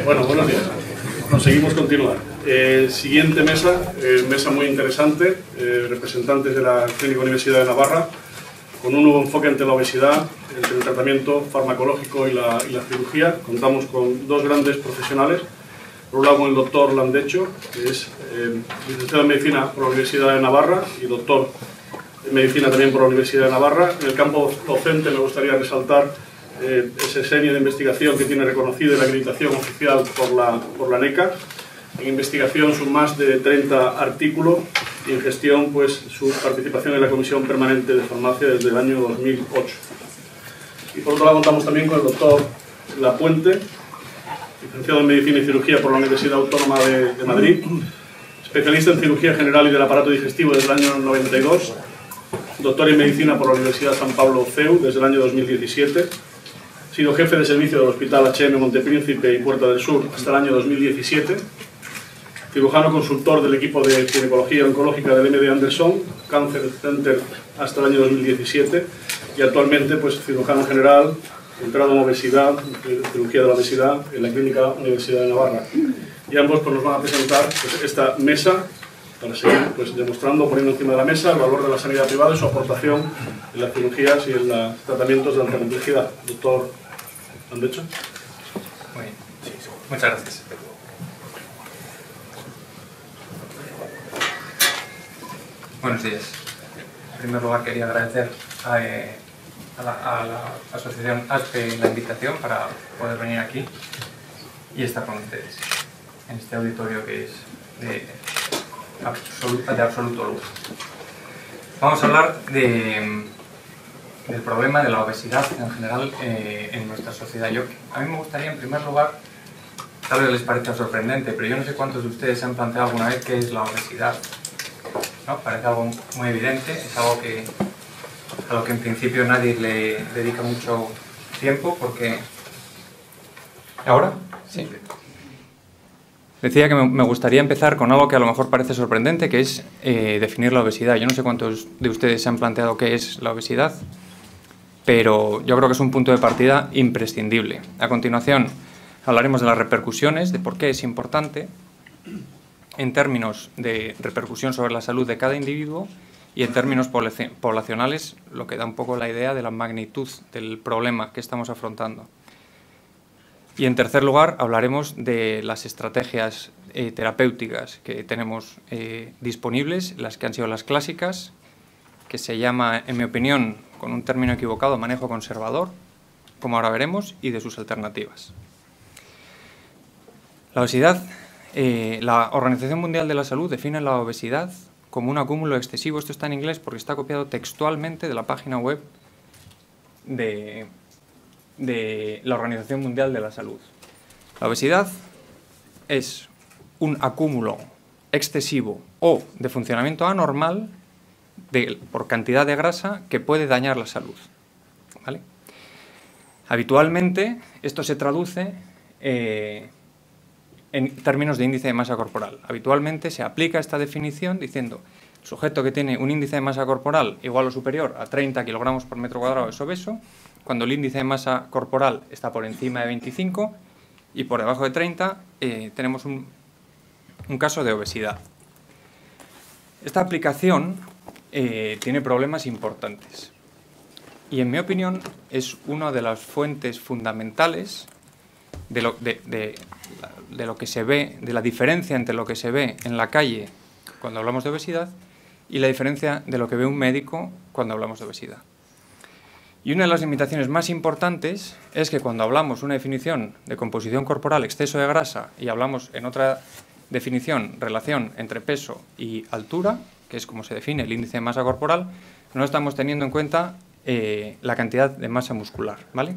Bueno, buenos días. Conseguimos continuar. Siguiente mesa, mesa muy interesante, representantes de la Clínica Universidad de Navarra, con un nuevo enfoque ante la obesidad, entre el tratamiento farmacológico y la cirugía. Contamos con dos grandes profesionales. Por un lado, con el doctor Landecho, que es licenciado en Medicina por la Universidad de Navarra y doctor en Medicina también por la Universidad de Navarra. En el campo docente me gustaría resaltar ese serie de investigación que tiene reconocida la acreditación oficial por la NECA. En investigación son más de 30 artículos y en gestión pues su participación en la Comisión Permanente de Farmacia desde el año 2008. Y por otro lado contamos también con el doctor Lapuente, licenciado en Medicina y Cirugía por la Universidad Autónoma de Madrid, especialista en cirugía general y del aparato digestivo desde el año 92, doctor en Medicina por la Universidad San Pablo CEU desde el año 2017, ha sido jefe de servicio del Hospital H.M. Montepríncipe y Puerta del Sur hasta el año 2017, cirujano consultor del equipo de ginecología oncológica del MD Anderson Cancer Center hasta el año 2017 y actualmente pues cirujano general centrado en obesidad, cirugía de la obesidad en la Clínica Universidad de Navarra. Y ambos pues, nos van a presentar pues, esta mesa para seguir pues, demostrando, poniendo encima de la mesa el valor de la sanidad privada y su aportación en las cirugías y en los tratamientos de alta complejidad. Doctor Landecho. Muy bien. Muchas gracias. Buenos días. En primer lugar quería agradecer a la asociación ASPE la invitación para poder venir aquí y estar con ustedes en este auditorio que es de absoluto lujo. Vamos a hablar del problema de la obesidad en general en nuestra sociedad. A mí me gustaría en primer lugar, tal vez les parezca sorprendente, pero yo no sé cuántos de ustedes se han planteado alguna vez qué es la obesidad, ¿no? Parece algo muy evidente, es algo a lo que en principio nadie le dedica mucho tiempo porque... ¿Ahora? Sí. Decía que me gustaría empezar con algo que a lo mejor parece sorprendente, que es definir la obesidad. Yo no sé cuántos de ustedes se han planteado qué es la obesidad, pero yo creo que es un punto de partida imprescindible. A continuación hablaremos de las repercusiones, de por qué es importante, en términos de repercusión sobre la salud de cada individuo y en términos poblacionales, lo que da un poco la idea de la magnitud del problema que estamos afrontando. Y en tercer lugar hablaremos de las estrategias terapéuticas que tenemos disponibles, las que han sido las clásicas, que se llama, en mi opinión, con un término equivocado, manejo conservador, como ahora veremos, y de sus alternativas. La obesidad, la Organización Mundial de la Salud define la obesidad como un acúmulo excesivo. Esto está en inglés porque está copiado textualmente de la página web de la Organización Mundial de la Salud. La obesidad es un acúmulo excesivo o de funcionamiento anormal por cantidad de grasa que puede dañar la salud, ¿vale? Habitualmente esto se traduce en términos de índice de masa corporal. Habitualmente se aplica esta definición diciendo el sujeto que tiene un índice de masa corporal igual o superior a 30 kilogramos por metro cuadrado es obeso, cuando el índice de masa corporal está por encima de 25 y por debajo de 30 tenemos un caso de obesidad. Esta aplicación tiene problemas importantes y en mi opinión es una de las fuentes fundamentales de lo que se ve, de la diferencia entre lo que se ve en la calle cuando hablamos de obesidad y la diferencia de lo que ve un médico cuando hablamos de obesidad. Y una de las limitaciones más importantes es que cuando hablamos una definición de composición corporal, exceso de grasa, y hablamos en otra definición, relación entre peso y altura, que es como se define el índice de masa corporal, no estamos teniendo en cuenta la cantidad de masa muscular, ¿vale?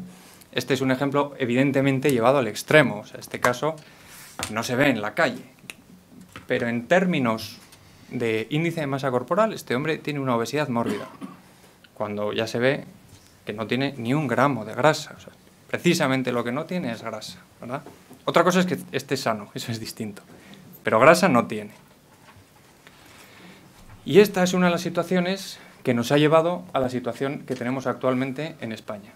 Este es un ejemplo evidentemente llevado al extremo, o sea, este caso no se ve en la calle, pero en términos de índice de masa corporal, este hombre tiene una obesidad mórbida, cuando ya se ve que no tiene ni un gramo de grasa, o sea, precisamente lo que no tiene es grasa, ¿verdad? Otra cosa es que esté sano, eso es distinto, pero grasa no tiene. Y esta es una de las situaciones que nos ha llevado a la situación que tenemos actualmente en España.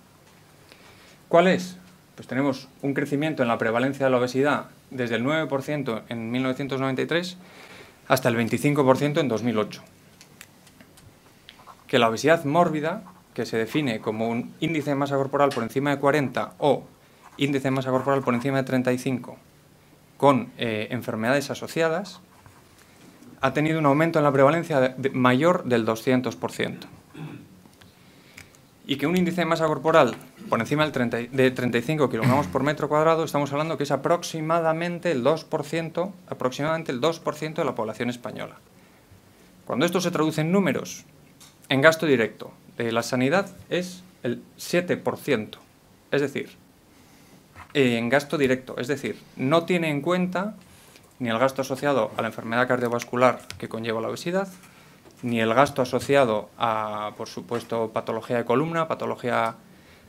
¿Cuál es? Pues tenemos un crecimiento en la prevalencia de la obesidad desde el 9% en 1993 hasta el 25% en 2008. Que la obesidad mórbida, que se define como un índice de masa corporal por encima de 40 o índice de masa corporal por encima de 35 con enfermedades asociadas, ha tenido un aumento en la prevalencia mayor del 200%. Y que un índice de masa corporal por encima de 35 kilogramos por metro cuadrado, estamos hablando que es aproximadamente el 2% de la población española. Cuando esto se traduce en números, en gasto directo de la sanidad es el 7%. Es decir, en gasto directo, es decir, no tiene en cuenta ni el gasto asociado a la enfermedad cardiovascular que conlleva la obesidad, ni el gasto asociado a, por supuesto, patología de columna, patología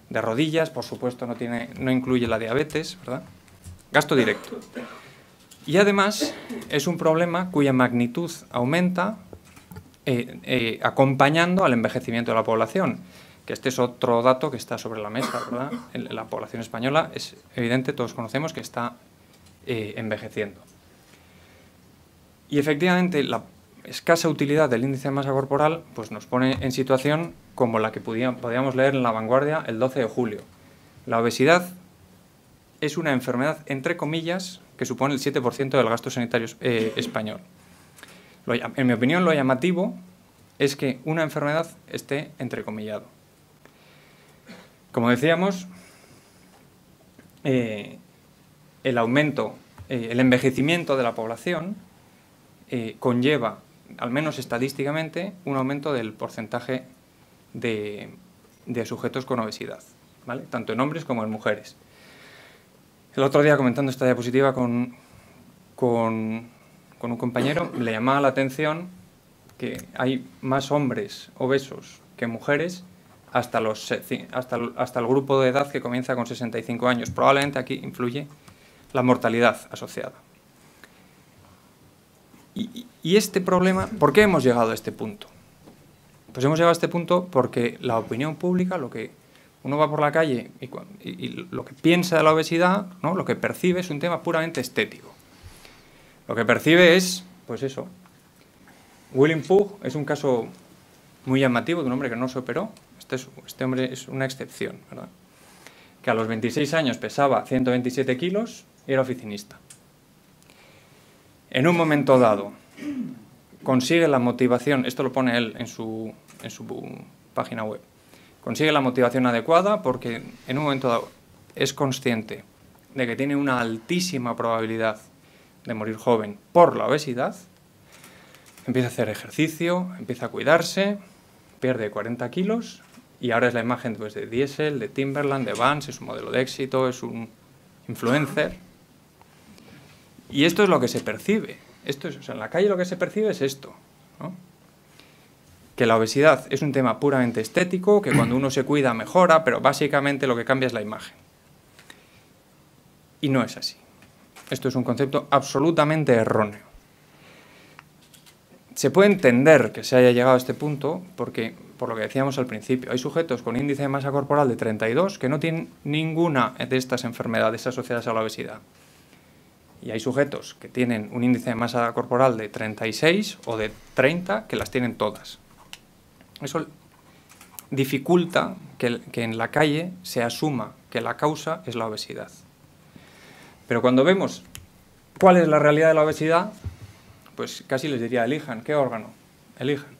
de rodillas, por supuesto no incluye la diabetes, ¿verdad? Gasto directo. Y además es un problema cuya magnitud aumenta acompañando al envejecimiento de la población, que este es otro dato que está sobre la mesa, ¿verdad? La población española es evidente, todos conocemos que está envejeciendo. Y efectivamente la escasa utilidad del índice de masa corporal pues nos pone en situación como la que podíamos leer en La Vanguardia el 12 de julio. La obesidad es una enfermedad, entre comillas, que supone el 7% del gasto sanitario español. En mi opinión, lo llamativo es que una enfermedad esté entrecomillado. Como decíamos, el envejecimiento de la población conlleva, al menos estadísticamente, un aumento del porcentaje de sujetos con obesidad, ¿vale? Tanto en hombres como en mujeres. El otro día, comentando esta diapositiva con un compañero, le llamaba la atención que hay más hombres obesos que mujeres hasta el grupo de edad que comienza con 65 años. Probablemente aquí influye la mortalidad asociada. Y este problema, ¿por qué hemos llegado a este punto? Pues hemos llegado a este punto porque la opinión pública, lo que uno va por la calle y lo que piensa de la obesidad, ¿no? Lo que percibe es un tema puramente estético. Lo que percibe es, pues eso, William Pugh es un caso muy llamativo de un hombre que no se operó. Este hombre es una excepción, ¿verdad? Que a los 26 años pesaba 127 kilos y era oficinista. En un momento dado consigue la motivación, esto lo pone él en su página web, consigue la motivación adecuada porque en un momento dado es consciente de que tiene una altísima probabilidad de morir joven por la obesidad, empieza a hacer ejercicio, empieza a cuidarse, pierde 40 kilos y ahora es la imagen pues, de Diesel, de Timberland, de Vans, es un modelo de éxito, es un influencer. Y esto es lo que se percibe. O sea, en la calle lo que se percibe es esto, ¿no? Que la obesidad es un tema puramente estético, que cuando uno se cuida mejora, pero básicamente lo que cambia es la imagen. Y no es así. Esto es un concepto absolutamente erróneo. Se puede entender que se haya llegado a este punto porque, por lo que decíamos al principio, hay sujetos con índice de masa corporal de 32 que no tienen ninguna de estas enfermedades asociadas a la obesidad. Y hay sujetos que tienen un índice de masa corporal de 36 o de 30 que las tienen todas. Eso dificulta que en la calle se asuma que la causa es la obesidad. Pero cuando vemos cuál es la realidad de la obesidad, pues casi les diría, elijan, ¿qué órgano? Elijan.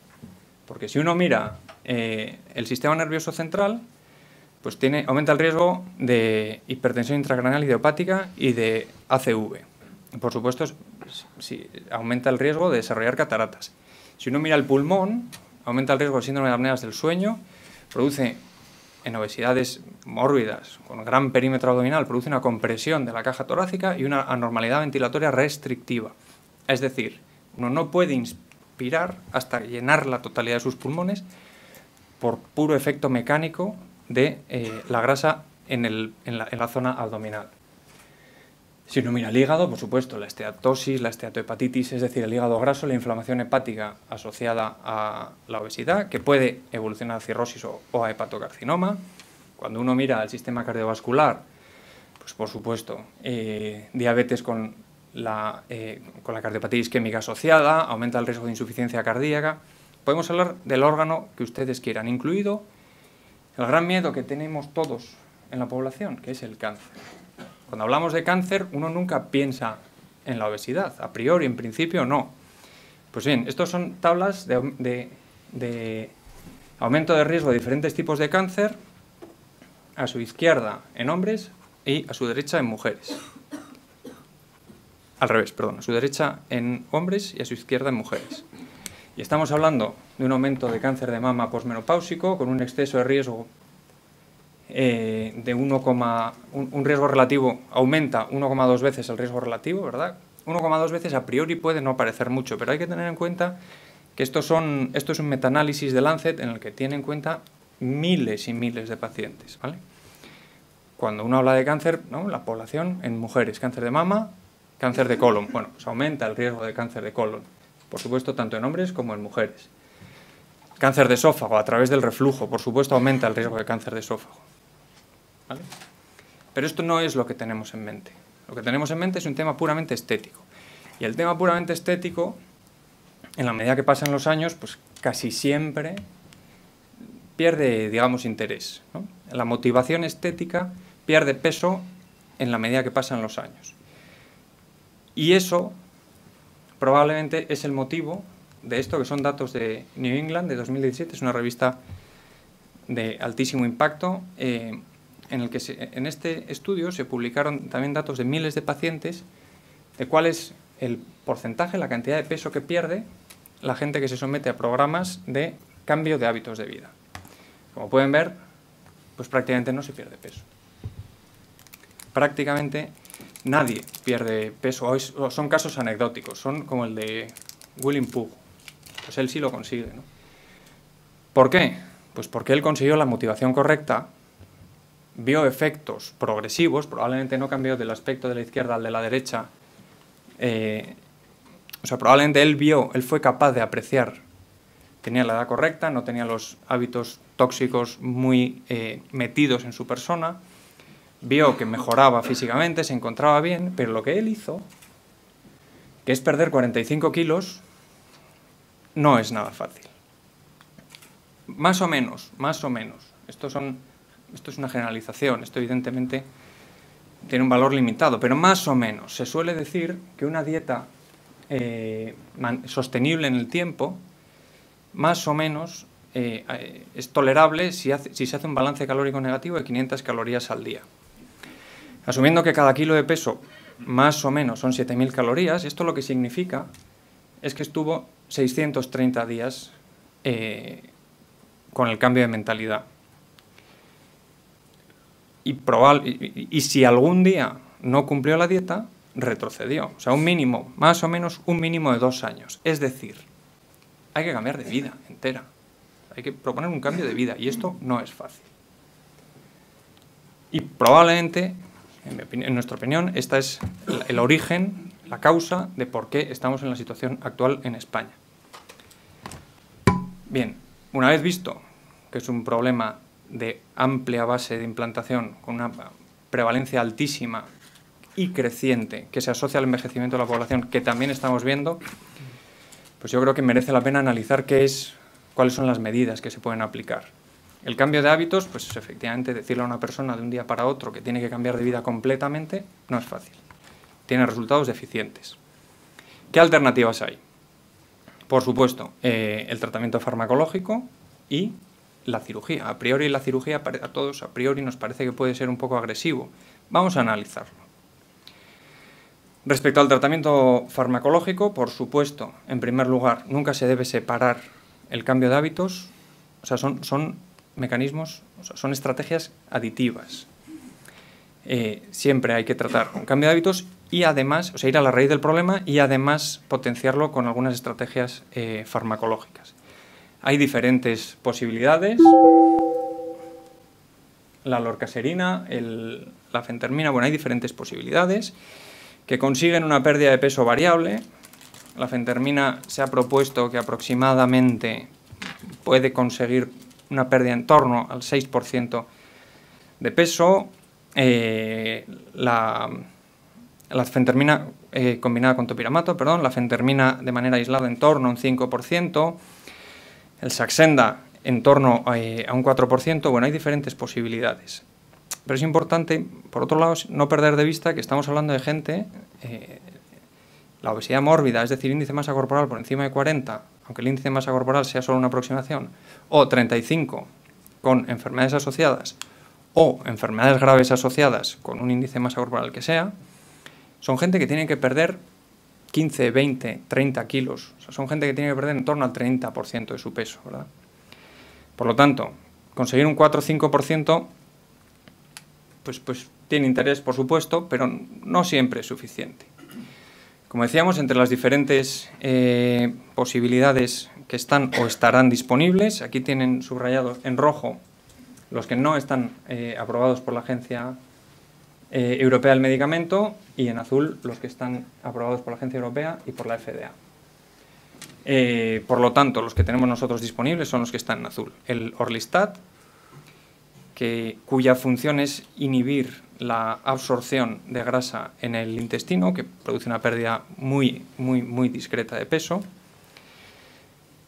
Porque si uno mira el sistema nervioso central, pues aumenta el riesgo de hipertensión intracraneal idiopática y de ACV. Por supuesto, aumenta el riesgo de desarrollar cataratas. Si uno mira el pulmón, aumenta el riesgo de síndrome de apneas del sueño, produce en obesidades mórbidas con gran perímetro abdominal, produce una compresión de la caja torácica y una anormalidad ventilatoria restrictiva. Es decir, uno no puede inspirar hasta llenar la totalidad de sus pulmones por puro efecto mecánico de la grasa en la zona abdominal. Si uno mira el hígado, por supuesto, la esteatosis, la esteatohepatitis, es decir, el hígado graso, la inflamación hepática asociada a la obesidad, que puede evolucionar a cirrosis o a hepatocarcinoma. Cuando uno mira el sistema cardiovascular, Pues por supuesto, diabetes con la cardiopatía isquémica asociada, aumenta el riesgo de insuficiencia cardíaca. Podemos hablar del órgano que ustedes quieran, incluido el gran miedo que tenemos todos en la población, que es el cáncer. Cuando hablamos de cáncer, uno nunca piensa en la obesidad, a priori, en principio, no. Pues bien, estos son tablas de aumento de riesgo de diferentes tipos de cáncer, a su izquierda en hombres y a su derecha en mujeres. Al revés, perdón, a su derecha en hombres y a su izquierda en mujeres. Y estamos hablando de un aumento de cáncer de mama posmenopáusico con un exceso de riesgo de un riesgo relativo, aumenta 1,2 veces el riesgo relativo, ¿verdad? 1,2 veces a priori puede no parecer mucho, pero hay que tener en cuenta que esto es un metaanálisis de Lancet en el que tiene en cuenta miles y miles de pacientes, ¿vale? Cuando uno habla de cáncer, ¿no?, la población en mujeres, cáncer de mama, cáncer de colon, bueno, pues aumenta el riesgo de cáncer de colon, por supuesto, tanto en hombres como en mujeres. Cáncer de esófago a través del reflujo, por supuesto, aumenta el riesgo de cáncer de esófago, ¿vale? Pero esto no es lo que tenemos en mente. Lo que tenemos en mente es un tema puramente estético. Y el tema puramente estético, en la medida que pasan los años, pues casi siempre pierde, digamos, interés, ¿no? La motivación estética pierde peso en la medida que pasan los años. Y eso probablemente es el motivo de esto, que son datos de New England de 2017, es una revista de altísimo impacto, en en este estudio se publicaron también datos de miles de pacientes de cuál es el porcentaje, la cantidad de peso que pierde la gente que se somete a programas de cambio de hábitos de vida. Como pueden ver, pues prácticamente no se pierde peso. Prácticamente nadie pierde peso, o son casos anecdóticos, son como el de William Pugh, pues él sí lo consigue, ¿no? ¿Por qué? Pues porque él consiguió la motivación correcta, vio efectos progresivos, probablemente no cambió del aspecto de la izquierda al de la derecha, o sea, probablemente él fue capaz de apreciar, tenía la edad correcta, no tenía los hábitos tóxicos muy metidos en su persona, vio que mejoraba físicamente, se encontraba bien, pero lo que él hizo, que es perder 45 kilos, no es nada fácil. Más o menos, esto es una generalización, esto evidentemente tiene un valor limitado, pero más o menos se suele decir que una dieta sostenible en el tiempo, más o menos es tolerable si se hace un balance calórico negativo de 500 calorías al día. Asumiendo que cada kilo de peso más o menos son 7.000 calorías, esto lo que significa es que estuvo 630 días con el cambio de mentalidad. Y si algún día no cumplió la dieta, retrocedió. O sea, un mínimo, más o menos un mínimo de 2 años. Es decir, hay que cambiar de vida entera. Hay que proponer un cambio de vida y esto no es fácil. Y probablemente, en nuestra opinión, esta es el origen, la causa de por qué estamos en la situación actual en España. Bien, una vez visto que es un problema de amplia base de implantación con una prevalencia altísima y creciente que se asocia al envejecimiento de la población, que también estamos viendo, pues yo creo que merece la pena analizar cuáles son las medidas que se pueden aplicar. El cambio de hábitos, pues efectivamente decirle a una persona de un día para otro que tiene que cambiar de vida completamente no es fácil. Tiene resultados deficientes. ¿Qué alternativas hay? Por supuesto, el tratamiento farmacológico y la cirugía. A priori la cirugía a todos a priori nos parece que puede ser un poco agresivo. Vamos a analizarlo. Respecto al tratamiento farmacológico, por supuesto, en primer lugar, nunca se debe separar el cambio de hábitos. O sea, son mecanismos, o sea, son estrategias aditivas. Siempre hay que tratar un cambio de hábitos y además, o sea, ir a la raíz del problema y además potenciarlo con algunas estrategias farmacológicas. Hay diferentes posibilidades, la lorcaserina, la fentermina, bueno, hay diferentes posibilidades que consiguen una pérdida de peso variable. La fentermina se ha propuesto que aproximadamente puede conseguir una pérdida en torno al 6% de peso. la fentermina combinada con topiramato, la fentermina de manera aislada en torno a un 5%, el Saxenda en torno a un 4%, bueno, hay diferentes posibilidades. Pero es importante, por otro lado, no perder de vista que estamos hablando de gente, la obesidad mórbida, es decir, índice de masa corporal por encima de 40, aunque el índice de masa corporal sea solo una aproximación, o 35 con enfermedades asociadas, o enfermedades graves asociadas con un índice de masa corporal que sea, son gente que tiene que perder 15, 20, 30 kilos. O sea, son gente que tiene que perder en torno al 30% de su peso, ¿verdad? Por lo tanto, conseguir un 4 o 5%, pues tiene interés, por supuesto, pero no siempre es suficiente. Como decíamos, entre las diferentes posibilidades que están o estarán disponibles, aquí tienen subrayados en rojo los que no están aprobados por la Agencia Europea del Medicamento, y en azul los que están aprobados por la Agencia Europea y por la FDA. Por lo tanto, los que tenemos nosotros disponibles son los que están en azul. El Orlistat, cuya función es inhibir la absorción de grasa en el intestino, que produce una pérdida muy discreta de peso.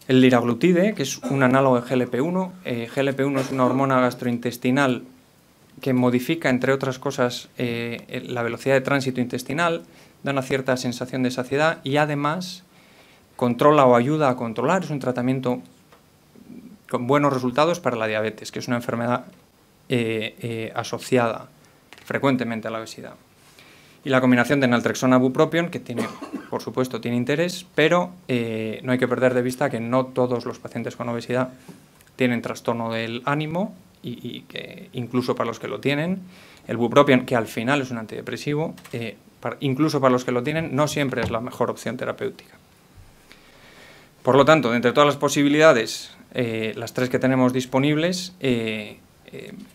El liraglutide, que es un análogo de GLP-1. GLP-1 es una hormona gastrointestinal que modifica, entre otras cosas, la velocidad de tránsito intestinal, da una cierta sensación de saciedad y además controla o ayuda a controlar. Es un tratamiento con buenos resultados para la diabetes, que es una enfermedad asociada frecuentemente a la obesidad. Y la combinación de naltrexona-bupropion, que tiene, por supuesto, tiene interés, pero no hay que perder de vista que no todos los pacientes con obesidad tienen trastorno del ánimo, y que incluso para los que lo tienen, el bupropion, que al final es un antidepresivo, incluso para los que lo tienen, no siempre es la mejor opción terapéutica. Por lo tanto, de entre todas las posibilidades, las tres que tenemos disponibles,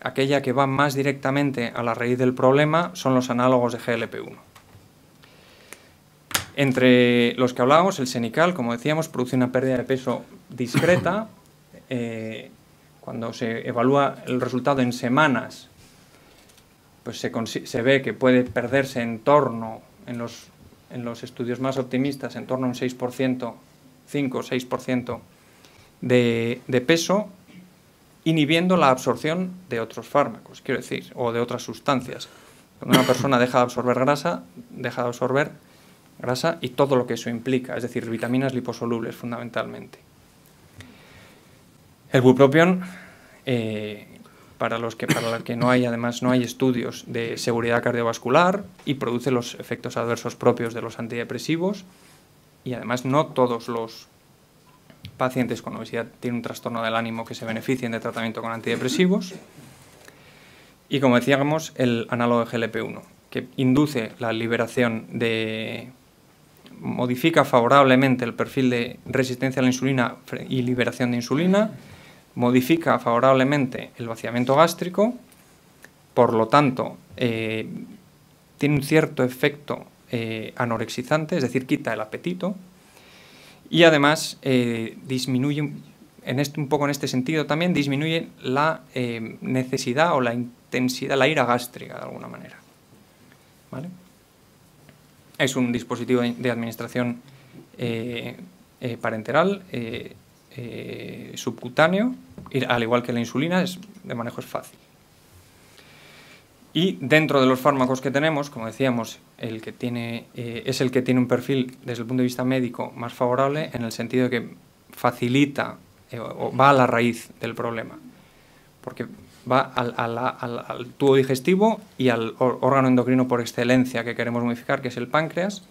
aquella que va más directamente a la raíz del problema son los análogos de GLP-1. Entre los que hablábamos, el Senical, como decíamos, produce una pérdida de peso discreta. Cuando se evalúa el resultado en semanas, pues se ve que puede perderse en torno, en los estudios más optimistas, en torno a un 6%, 5 o 6% de peso, inhibiendo la absorción de otros fármacos, quiero decir, o de otras sustancias. Cuando una persona deja de absorber grasa, y todo lo que eso implica, es decir, vitaminas liposolubles fundamentalmente. El bupropion, para los que no hay estudios de seguridad cardiovascular, y produce los efectos adversos propios de los antidepresivos, y además no todos los pacientes con obesidad tienen un trastorno del ánimo que se beneficien de tratamiento con antidepresivos. Y como decíamos, el análogo de GLP-1, que induce la liberación modifica favorablemente el perfil de resistencia a la insulina y liberación de insulina, modifica favorablemente el vaciamiento gástrico, por lo tanto, tiene un cierto efecto anorexizante, es decir, quita el apetito, y además disminuye, un poco en este sentido también, disminuye la necesidad o la intensidad, la ira gástrica de alguna manera. ¿Vale? Es un dispositivo de administración parenteral, subcutáneo, al igual que la insulina, de manejo es fácil. Y dentro de los fármacos que tenemos, como decíamos, es el que tiene un perfil desde el punto de vista médico más favorable, en el sentido de que facilita o va a la raíz del problema, porque va al tubo digestivo y al órgano endocrino por excelencia que queremos modificar, que es el páncreas,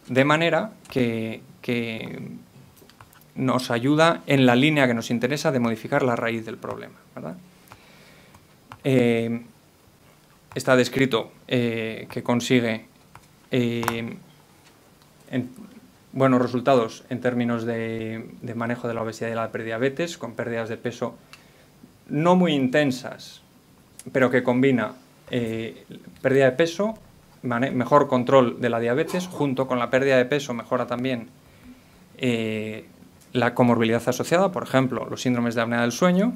de manera que nos ayuda en la línea que nos interesa de modificar la raíz del problema, ¿verdad? Está descrito que consigue buenos resultados en términos de manejo de la obesidad y la prediabetes, con pérdidas de peso no muy intensas, pero que combina pérdida de peso, mejor control de la diabetes, junto con la pérdida de peso mejora también la comorbilidad asociada, por ejemplo, los síndromes de apnea del sueño,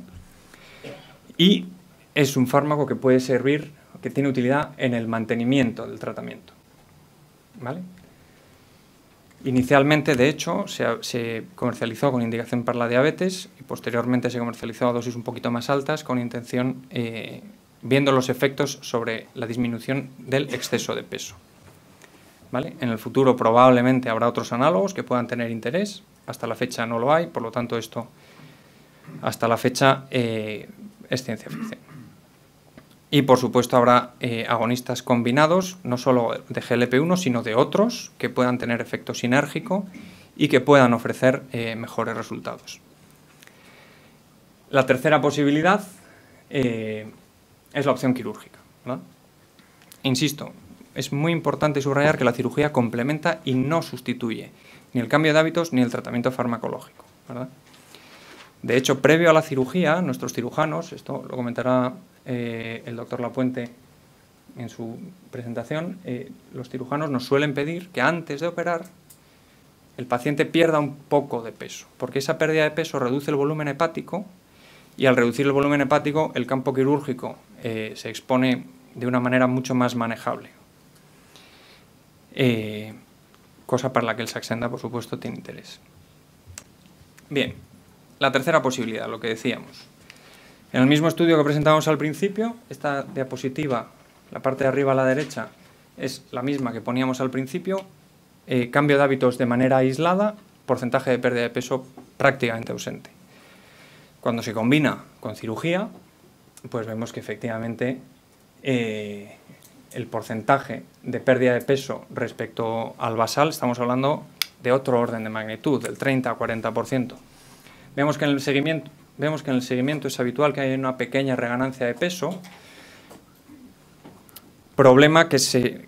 y es un fármaco que puede servir que tiene utilidad en el mantenimiento del tratamiento, ¿vale? Inicialmente, de hecho, se comercializó con indicación para la diabetes y posteriormente se comercializó a dosis un poquito más altas con intención, viendo los efectos sobre la disminución del exceso de peso, ¿vale? En el futuro probablemente habrá otros análogos que puedan tener interés. Hasta la fecha no lo hay, por lo tanto esto hasta la fecha es ciencia ficción. Y por supuesto habrá agonistas combinados, no solo de GLP-1, sino de otros que puedan tener efecto sinérgico y que puedan ofrecer mejores resultados. La tercera posibilidad es la opción quirúrgica, ¿verdad? Insisto, es muy importante subrayar que la cirugía complementa y no sustituye ni el cambio de hábitos ni el tratamiento farmacológico, ¿verdad? De hecho, previo a la cirugía, nuestros cirujanos, esto lo comentará el doctor Lapuente en su presentación, los cirujanos nos suelen pedir que antes de operar el paciente pierda un poco de peso, porque esa pérdida de peso reduce el volumen hepático y al reducir el volumen hepático el campo quirúrgico se expone de una manera mucho más manejable, cosa para la que el Saxenda, por supuesto, tiene interés. Bien, la tercera posibilidad, lo que decíamos. En el mismo estudio que presentamos al principio, esta diapositiva, la parte de arriba a la derecha, es la misma que poníamos al principio, cambio de hábitos de manera aislada, porcentaje de pérdida de peso prácticamente ausente. Cuando se combina con cirugía, pues vemos que efectivamente el porcentaje de pérdida de peso respecto al basal, estamos hablando de otro orden de magnitud, del 30 a 40%. Vemos que en el seguimiento es habitual que haya una pequeña reganancia de peso, problema que se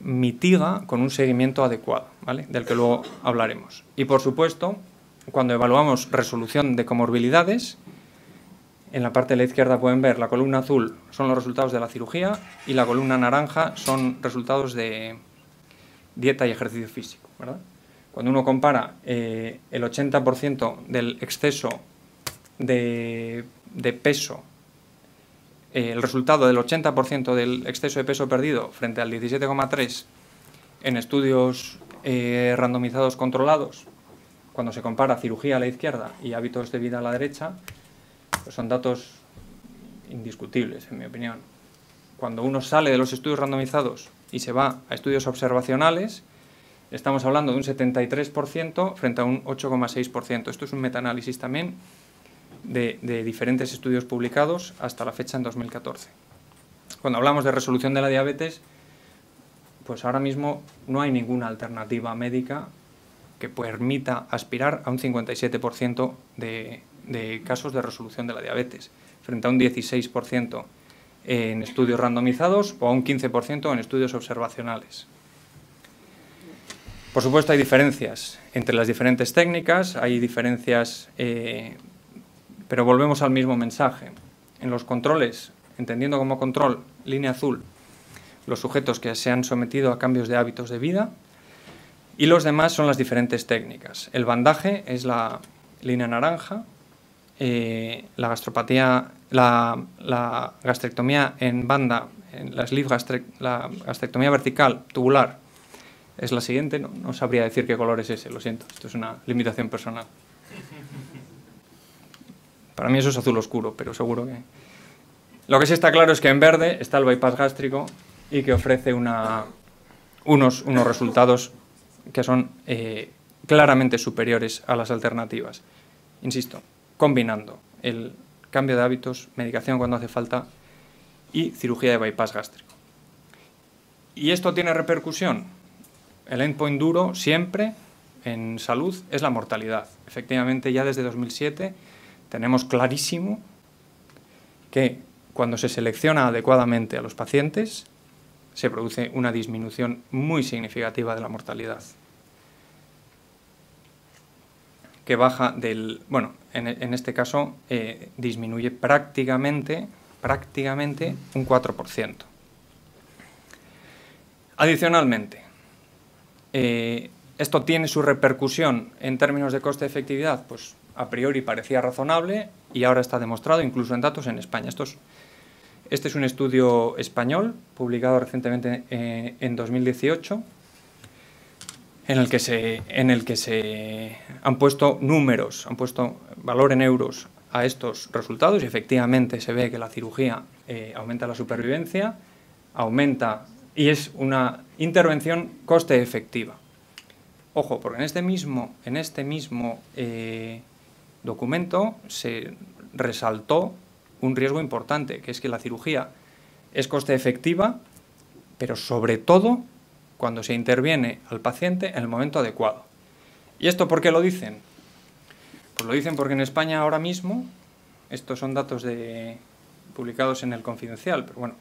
mitiga con un seguimiento adecuado, ¿vale? Del que luego hablaremos. Y por supuesto, cuando evaluamos resolución de comorbilidades, en la parte de la izquierda pueden ver la columna azul son los resultados de la cirugía y la columna naranja son resultados de dieta y ejercicio físico, ¿verdad? Cuando uno compara el 80% del exceso de peso, el resultado del 80% del exceso de peso perdido frente al 17,3% en estudios randomizados controlados, cuando se compara cirugía a la izquierda y hábitos de vida a la derecha, pues son datos indiscutibles, en mi opinión. Cuando uno sale de los estudios randomizados y se va a estudios observacionales, estamos hablando de un 73% frente a un 8,6%. Esto es un metaanálisis también de diferentes estudios publicados hasta la fecha en 2014. Cuando hablamos de resolución de la diabetes, pues ahora mismo no hay ninguna alternativa médica que permita aspirar a un 57% de casos de resolución de la diabetes, frente a un 16% en estudios randomizados o a un 15% en estudios observacionales. Por supuesto hay diferencias entre las diferentes técnicas, hay diferencias, pero volvemos al mismo mensaje. En los controles, entendiendo como control, línea azul, los sujetos que se han sometido a cambios de hábitos de vida, y los demás son las diferentes técnicas. El bandaje es la línea naranja, la gastrectomía en banda, la gastrectomía vertical, tubular, es la siguiente. No sabría decir qué color es ese, lo siento, esto es una limitación personal. Para mí eso es azul oscuro, pero seguro que... Lo que sí está claro es que en verde está el bypass gástrico y que ofrece unos resultados que son claramente superiores a las alternativas. Insisto, combinando el cambio de hábitos, medicación cuando hace falta y cirugía de bypass gástrico. ¿Y esto tiene repercusión? El endpoint duro siempre en salud es la mortalidad. Efectivamente, ya desde 2007 tenemos clarísimo que cuando se selecciona adecuadamente a los pacientes se produce una disminución muy significativa de la mortalidad, que baja del... Bueno, en este caso disminuye prácticamente un 4%. Adicionalmente, ¿esto tiene su repercusión en términos de coste-efectividad? Pues a priori parecía razonable y ahora está demostrado incluso en datos en España. Esto es Este es un estudio español, publicado recientemente en 2018, en el que se han puesto números, han puesto valor en euros a estos resultados, y efectivamente se ve que la cirugía aumenta la supervivencia, y es una intervención coste efectiva. Ojo, porque en este mismo documento se resaltó un riesgo importante, que es que la cirugía es coste efectiva, pero sobre todo cuando se interviene al paciente en el momento adecuado. ¿Y esto por qué lo dicen? Pues lo dicen porque en España ahora mismo, estos son datos publicados en el Confidencial, pero bueno,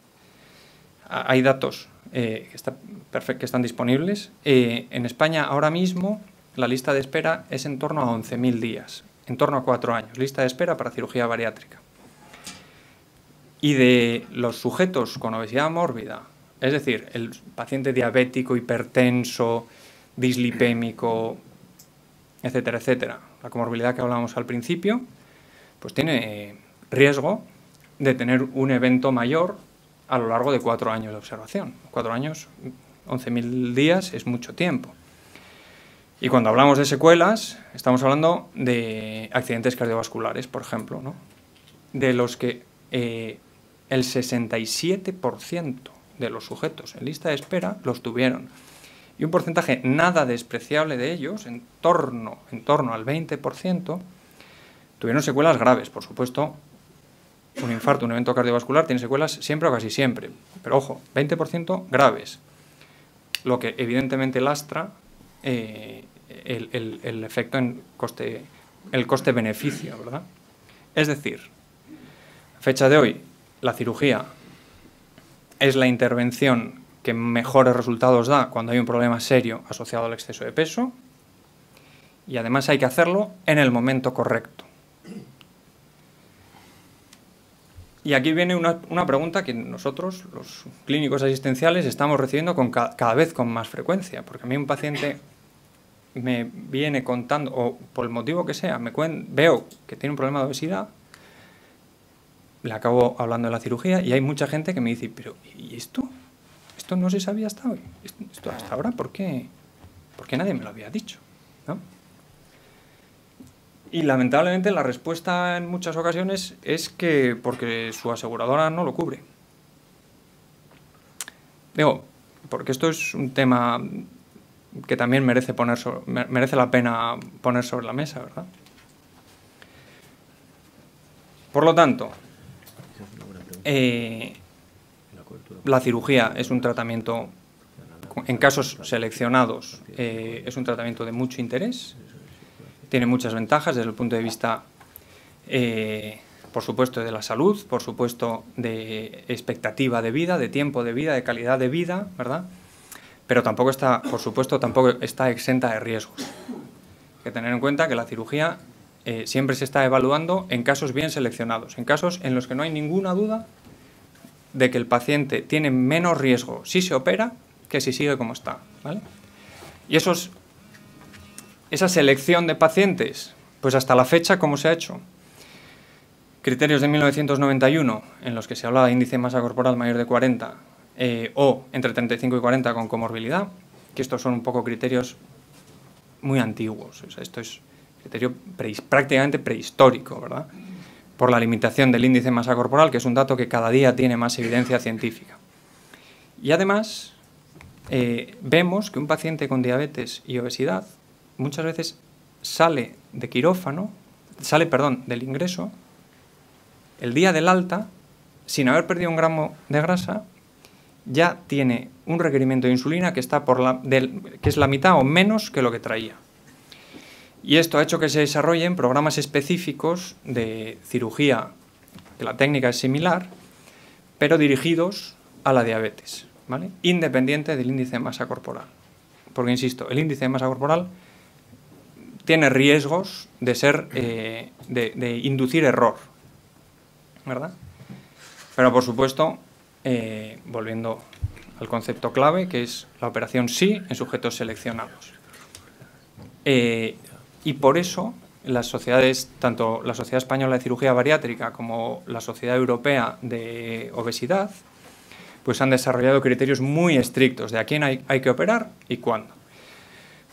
hay datos que están disponibles. En España ahora mismo la lista de espera es en torno a 11.000 días, en torno a 4 años, lista de espera para cirugía bariátrica. Y de los sujetos con obesidad mórbida, es decir, el paciente diabético, hipertenso, dislipémico, etcétera, etcétera, la comorbilidad que hablábamos al principio, pues tiene riesgo de tener un evento mayor a lo largo de 4 años de observación. 4 años, 11.000 días es mucho tiempo. Y cuando hablamos de secuelas, estamos hablando de accidentes cardiovasculares, por ejemplo, ¿no? De los que el 67% de los sujetos en lista de espera los tuvieron. Y un porcentaje nada despreciable de ellos, en torno al 20%, tuvieron secuelas graves. Por supuesto, un infarto, un evento cardiovascular tiene secuelas siempre o casi siempre. Pero ojo, 20% graves. Lo que evidentemente lastra el efecto en el coste-beneficio, ¿verdad? Es decir, a fecha de hoy, la cirugía es la intervención que mejores resultados da cuando hay un problema serio asociado al exceso de peso, y además hay que hacerlo en el momento correcto. Y aquí viene una pregunta que nosotros, los clínicos asistenciales, estamos recibiendo cada vez con más frecuencia, porque a mí un paciente me viene contando, o por el motivo que sea, veo que tiene un problema de obesidad, le acabo hablando de la cirugía y hay mucha gente que me dice, pero ¿y esto? Esto no se sabía hasta hoy. Esto hasta ahora, ¿por qué nadie me lo había dicho? ¿No? Y lamentablemente la respuesta en muchas ocasiones es que porque su aseguradora no lo cubre. Digo, porque esto es un tema que también merece la pena poner sobre la mesa, ¿verdad? Por lo tanto, la cirugía es un tratamiento, en casos seleccionados, es un tratamiento de mucho interés, tiene muchas ventajas desde el punto de vista, por supuesto, de la salud, por supuesto, de expectativa de vida, de tiempo de vida, de calidad de vida, ¿verdad? Pero tampoco está, por supuesto, tampoco está exenta de riesgos. Hay que tener en cuenta que la cirugía siempre se está evaluando en casos bien seleccionados, en casos en los que no hay ninguna duda de que el paciente tiene menos riesgo si se opera que si sigue como está, ¿vale? Y esa selección de pacientes, pues hasta la fecha, ¿cómo se ha hecho? Criterios de 1991, en los que se hablaba de índice de masa corporal mayor de 40 o entre 35 y 40 con comorbilidad, que estos son un poco criterios muy antiguos. O sea, esto es criterio prácticamente prehistórico, ¿verdad? Por la limitación del índice de masa corporal, que es un dato que cada día tiene más evidencia científica. Y además, vemos que un paciente con diabetes y obesidad muchas veces sale del ingreso el día del alta, sin haber perdido 1 gramo de grasa, ya tiene un requerimiento de insulina que es la mitad o menos que lo que traía. Y esto ha hecho que se desarrollen programas específicos de cirugía, que la técnica es similar, pero dirigidos a la diabetes, ¿vale? Independiente del índice de masa corporal. Porque, insisto, el índice de masa corporal tiene riesgos de inducir error, ¿verdad? Pero, por supuesto, volviendo al concepto clave, que es la operación sí en sujetos seleccionados. Y por eso las sociedades, tanto la Sociedad Española de Cirugía Bariátrica como la Sociedad Europea de Obesidad, pues han desarrollado criterios muy estrictos de a quién hay que operar y cuándo.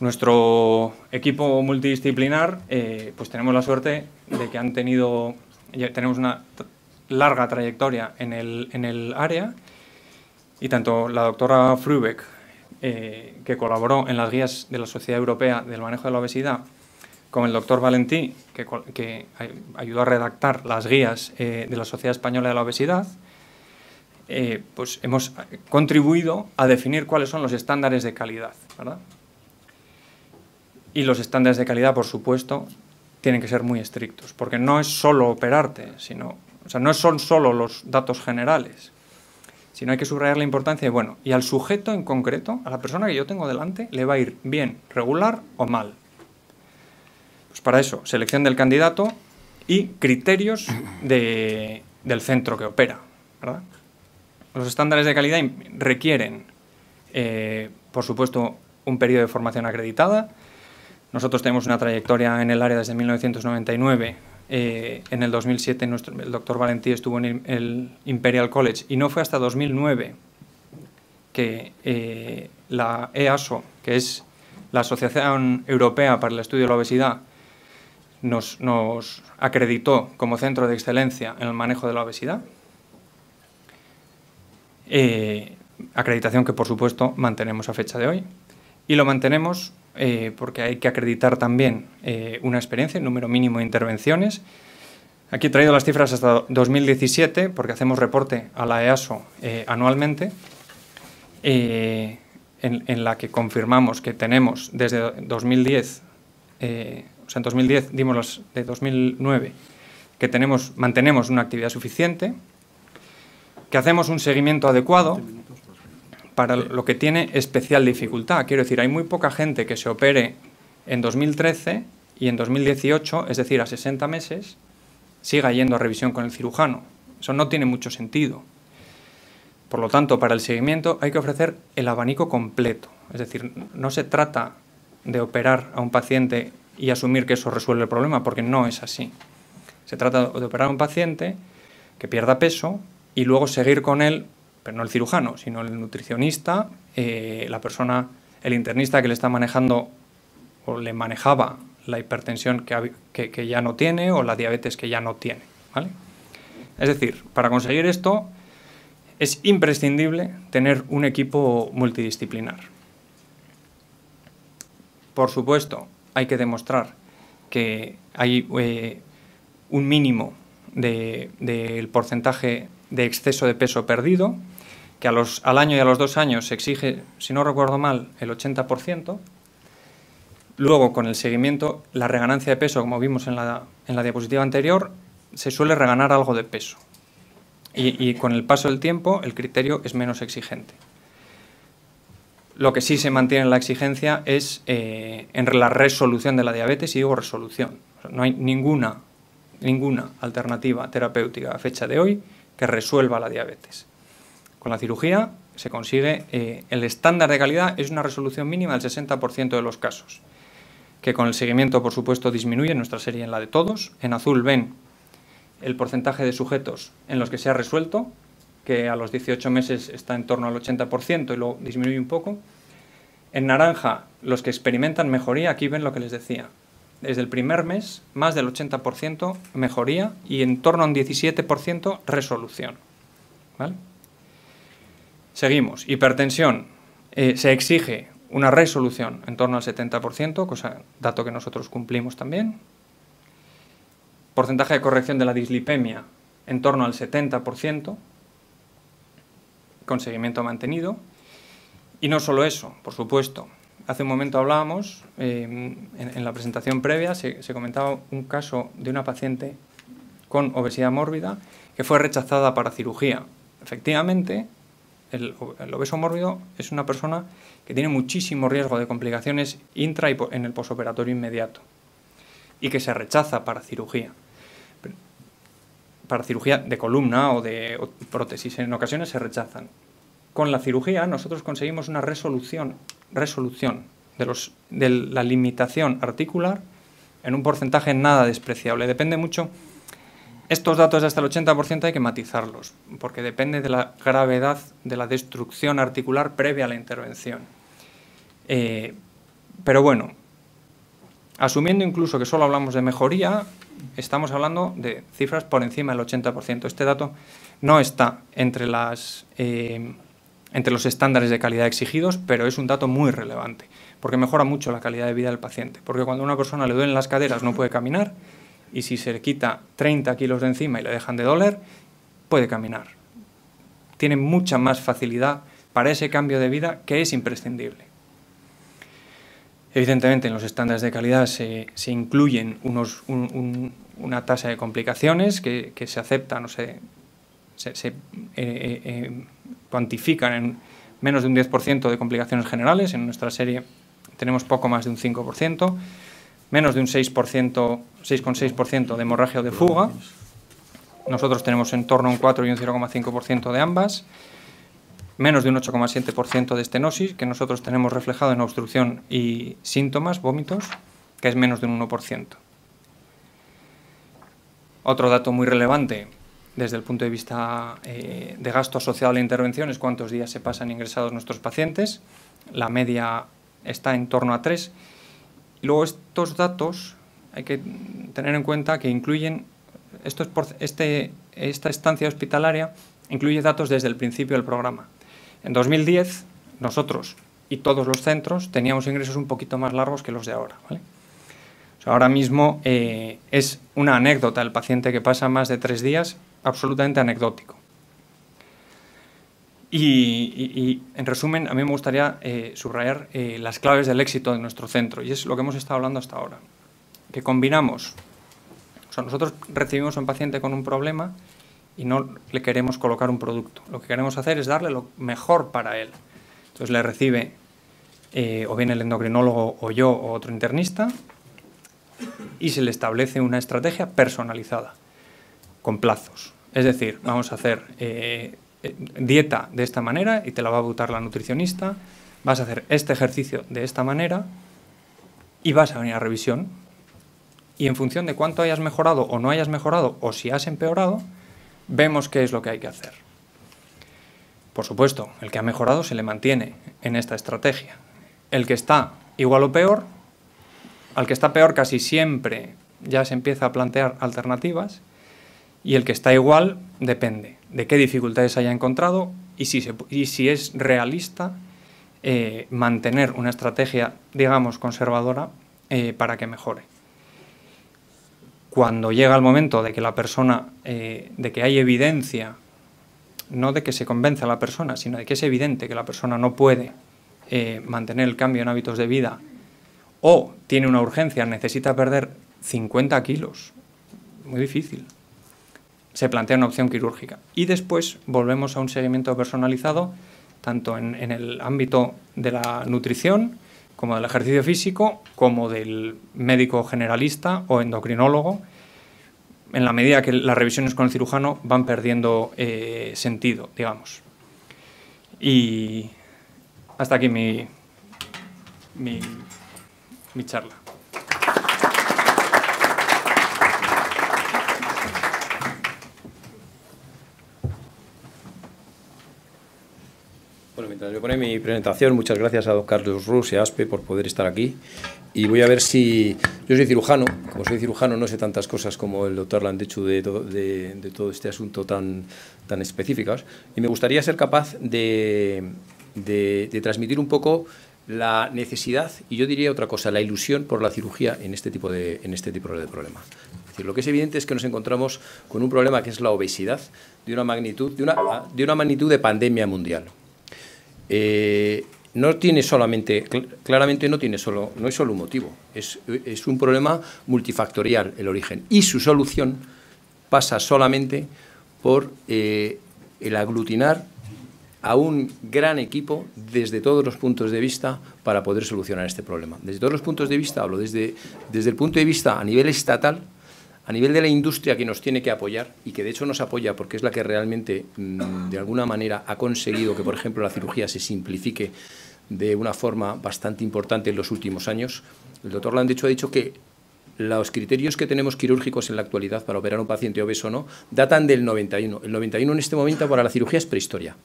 Nuestro equipo multidisciplinar, pues tenemos la suerte de que tenemos una larga trayectoria en el área, y tanto la doctora Frubeck, que colaboró en las guías de la Sociedad Europea del Manejo de la Obesidad, como el doctor Valentí, que ayudó a redactar las guías de la Sociedad Española de la Obesidad, pues hemos contribuido a definir cuáles son los estándares de calidad, ¿verdad? Y los estándares de calidad, por supuesto, tienen que ser muy estrictos, porque no es solo operarte, no son solo los datos generales, sino hay que subrayar la importancia de, bueno, y al sujeto en concreto, a la persona que yo tengo delante, le va a ir bien, regular o mal. Pues para eso, selección del candidato y criterios del centro que opera, ¿verdad? Los estándares de calidad requieren, por supuesto, un periodo de formación acreditada. Nosotros tenemos una trayectoria en el área desde 1999. En el 2007 el doctor Valentí estuvo en el Imperial College y no fue hasta 2009 que la EASO, que es la Asociación Europea para el Estudio de la Obesidad, nos acreditó como centro de excelencia en el manejo de la obesidad. Acreditación que, por supuesto, mantenemos a fecha de hoy. Y lo mantenemos porque hay que acreditar también una experiencia, un número mínimo de intervenciones. Aquí he traído las cifras hasta 2017, porque hacemos reporte a la EASO anualmente, en la que confirmamos que tenemos desde 2010, en 2010 dimos las de 2009, que mantenemos una actividad suficiente, que hacemos un seguimiento adecuado para lo que tiene especial dificultad. Quiero decir, hay muy poca gente que se opere en 2013 y en 2018, es decir, a 60 meses, siga yendo a revisión con el cirujano. Eso no tiene mucho sentido. Por lo tanto, para el seguimiento hay que ofrecer el abanico completo. Es decir, no se trata de operar a un paciente y asumir que eso resuelve el problema, porque no es así. Se trata de operar a un paciente que pierda peso y luego seguir con él, pero no el cirujano, sino el nutricionista, la persona, el internista que le está manejando o le manejaba la hipertensión que ya no tiene o la diabetes que ya no tiene, ¿vale? Es decir, para conseguir esto es imprescindible tener un equipo multidisciplinar. Por supuesto, hay que demostrar que hay un mínimo del porcentaje de exceso de peso perdido, que al año y a los 2 años se exige, si no recuerdo mal, el 80%. Luego, con el seguimiento, la reganancia de peso, como vimos en la diapositiva anterior, se suele reganar algo de peso. Y con el paso del tiempo, el criterio es menos exigente. Lo que sí se mantiene en la exigencia es en la resolución de la diabetes, y digo resolución. O sea, no hay ninguna alternativa terapéutica a fecha de hoy que resuelva la diabetes. Con la cirugía se consigue, el estándar de calidad es una resolución mínima del 60% de los casos, que con el seguimiento, por supuesto, disminuye. En nuestra serie, en la de todos. En azul ven el porcentaje de sujetos en los que se ha resuelto, que a los 18 meses está en torno al 80% y luego disminuye un poco. En naranja, los que experimentan mejoría, aquí ven lo que les decía. Desde el primer mes, más del 80% mejoría y en torno a un 17% resolución, ¿vale? Seguimos. Hipertensión. Se exige una resolución en torno al 70%, dato que nosotros cumplimos también. Porcentaje de corrección de la dislipemia en torno al 70%, con seguimiento mantenido. Y no solo eso, por supuesto. Hace un momento hablábamos, en la presentación previa, se comentaba un caso de una paciente con obesidad mórbida que fue rechazada para cirugía. Efectivamente, el obeso mórbido es una persona que tiene muchísimo riesgo de complicaciones intra y en el posoperatorio inmediato y que se rechaza para cirugía de columna o de prótesis. En ocasiones se rechazan. Con la cirugía nosotros conseguimos una resolución de la limitación articular en un porcentaje nada despreciable. Depende mucho. Estos datos de hasta el 80% hay que matizarlos, porque depende de la gravedad de la destrucción articular previa a la intervención. Pero bueno, asumiendo incluso que solo hablamos de mejoría, estamos hablando de cifras por encima del 80%. Este dato no está entre los estándares de calidad exigidos, pero es un dato muy relevante, porque mejora mucho la calidad de vida del paciente. Porque cuando a una persona le duelen las caderas no puede caminar, y si se le quita 30 kilos de encima y le dejan de doler, puede caminar. Tiene mucha más facilidad para ese cambio de vida que es imprescindible. Evidentemente, en los estándares de calidad se incluyen una tasa de complicaciones que se aceptan o se cuantifican en menos de un 10% de complicaciones generales. En nuestra serie tenemos poco más de un 5%, menos de un 6,6% de hemorragia o de fuga. Nosotros tenemos en torno a un 4 y un 0,5% de ambas. Menos de un 8,7% de estenosis, que nosotros tenemos reflejado en obstrucción y síntomas, vómitos, que es menos de un 1%. Otro dato muy relevante desde el punto de vista de gasto asociado a la intervención es cuántos días se pasan ingresados nuestros pacientes. La media está en torno a 3. Y luego estos datos hay que tener en cuenta que incluyen, esta estancia hospitalaria incluye datos desde el principio del programa. En 2010, nosotros y todos los centros teníamos ingresos un poquito más largos que los de ahora, ¿vale? O sea, ahora mismo es una anécdota el paciente que pasa más de 3 días, absolutamente anecdótico. Y en resumen, a mí me gustaría subrayar las claves del éxito de nuestro centro, y es lo que hemos estado hablando hasta ahora, que combinamos, o sea, nosotros recibimos a un paciente con un problema y no le queremos colocar un producto. Lo que queremos hacer es darle lo mejor para él. Entonces le recibe o bien el endocrinólogo o yo o otro internista y se le establece una estrategia personalizada, con plazos. Es decir, vamos a hacer dieta de esta manera y te la va a botar la nutricionista, vas a hacer este ejercicio de esta manera y vas a venir a revisión. Y en función de cuánto hayas mejorado o no hayas mejorado o si has empeorado, vemos qué es lo que hay que hacer. Por supuesto, el que ha mejorado se le mantiene en esta estrategia. El que está igual o peor, al que está peor casi siempre ya se empieza a plantear alternativas, y el que está igual depende de qué dificultades haya encontrado y si es realista mantener una estrategia, digamos, conservadora para que mejore. Cuando llega el momento de que la persona, de que hay evidencia, no de que se convence a la persona, sino de que es evidente que la persona no puede mantener el cambio en hábitos de vida o tiene una urgencia, necesita perder 50 kilos, muy difícil, se plantea una opción quirúrgica. Y después volvemos a un seguimiento personalizado, tanto en el ámbito de la nutrición, como del ejercicio físico, como del médico generalista o endocrinólogo, en la medida que las revisiones con el cirujano van perdiendo sentido, digamos. Y hasta aquí mi charla. Bueno, mientras yo pone mi presentación, muchas gracias a don Carlos Rus y a ASPE por poder estar aquí. Y voy a ver si... Yo soy cirujano, como soy cirujano no sé tantas cosas como el doctor le han dicho de todo este asunto tan específicas, y me gustaría ser capaz de transmitir un poco la necesidad, y yo diría otra cosa, la ilusión por la cirugía en este tipo de problema. Es decir, lo que es evidente es que nos encontramos con un problema que es la obesidad de una magnitud de pandemia mundial. No tiene solamente, claramente no es solo un motivo, es un problema multifactorial el origen, y su solución pasa solamente por el aglutinar a un gran equipo desde todos los puntos de vista para poder solucionar este problema. Desde todos los puntos de vista, hablo desde el punto de vista a nivel estatal, a nivel de la industria que nos tiene que apoyar y que de hecho nos apoya porque es la que realmente de alguna manera ha conseguido que, por ejemplo, la cirugía se simplifique de una forma bastante importante en los últimos años. El doctor Landecho ha dicho que los criterios que tenemos quirúrgicos en la actualidad para operar a un paciente obeso o no, datan del 91. El 91 en este momento para la cirugía es prehistoria.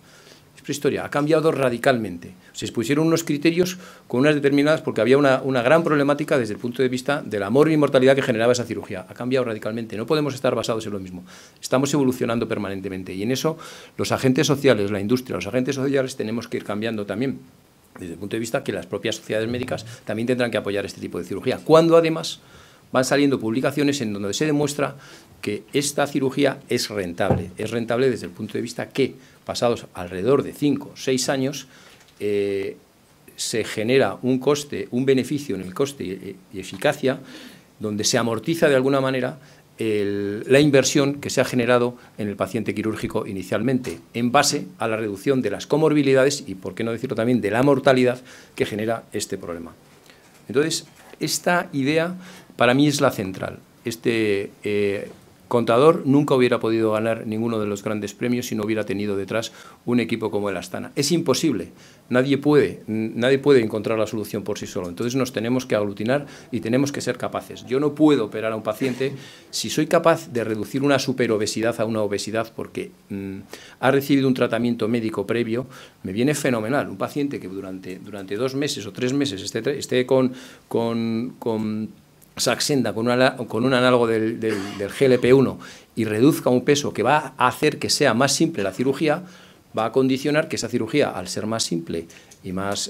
Es prehistoria, ha cambiado radicalmente. Se pusieron unos criterios con unas determinadas, porque había una gran problemática desde el punto de vista de la mortalidad que generaba esa cirugía. Ha cambiado radicalmente, no podemos estar basados en lo mismo. Estamos evolucionando permanentemente y en eso los agentes sociales, la industria, los agentes sociales tenemos que ir cambiando también, desde el punto de vista que las propias sociedades médicas también tendrán que apoyar este tipo de cirugía. Cuando además van saliendo publicaciones en donde se demuestra que esta cirugía es rentable desde el punto de vista que, pasados alrededor de 5 o 6 años, se genera un coste, un beneficio en el coste y eficacia, donde se amortiza de alguna manera la inversión que se ha generado en el paciente quirúrgico inicialmente, en base a la reducción de las comorbilidades y, por qué no decirlo también, de la mortalidad que genera este problema. Entonces, esta idea para mí es la central. Contador nunca hubiera podido ganar ninguno de los grandes premios si no hubiera tenido detrás un equipo como el Astana. Es imposible, nadie puede encontrar la solución por sí solo, entonces nos tenemos que aglutinar y tenemos que ser capaces. Yo no puedo operar a un paciente si soy capaz de reducir una superobesidad a una obesidad porque ha recibido un tratamiento médico previo, me viene fenomenal. Un paciente que durante 2 meses o 3 meses esté con Saxenda, con un análogo del GLP-1 y reduzca un peso que va a hacer que sea más simple la cirugía, va a condicionar que esa cirugía, al ser más simple y más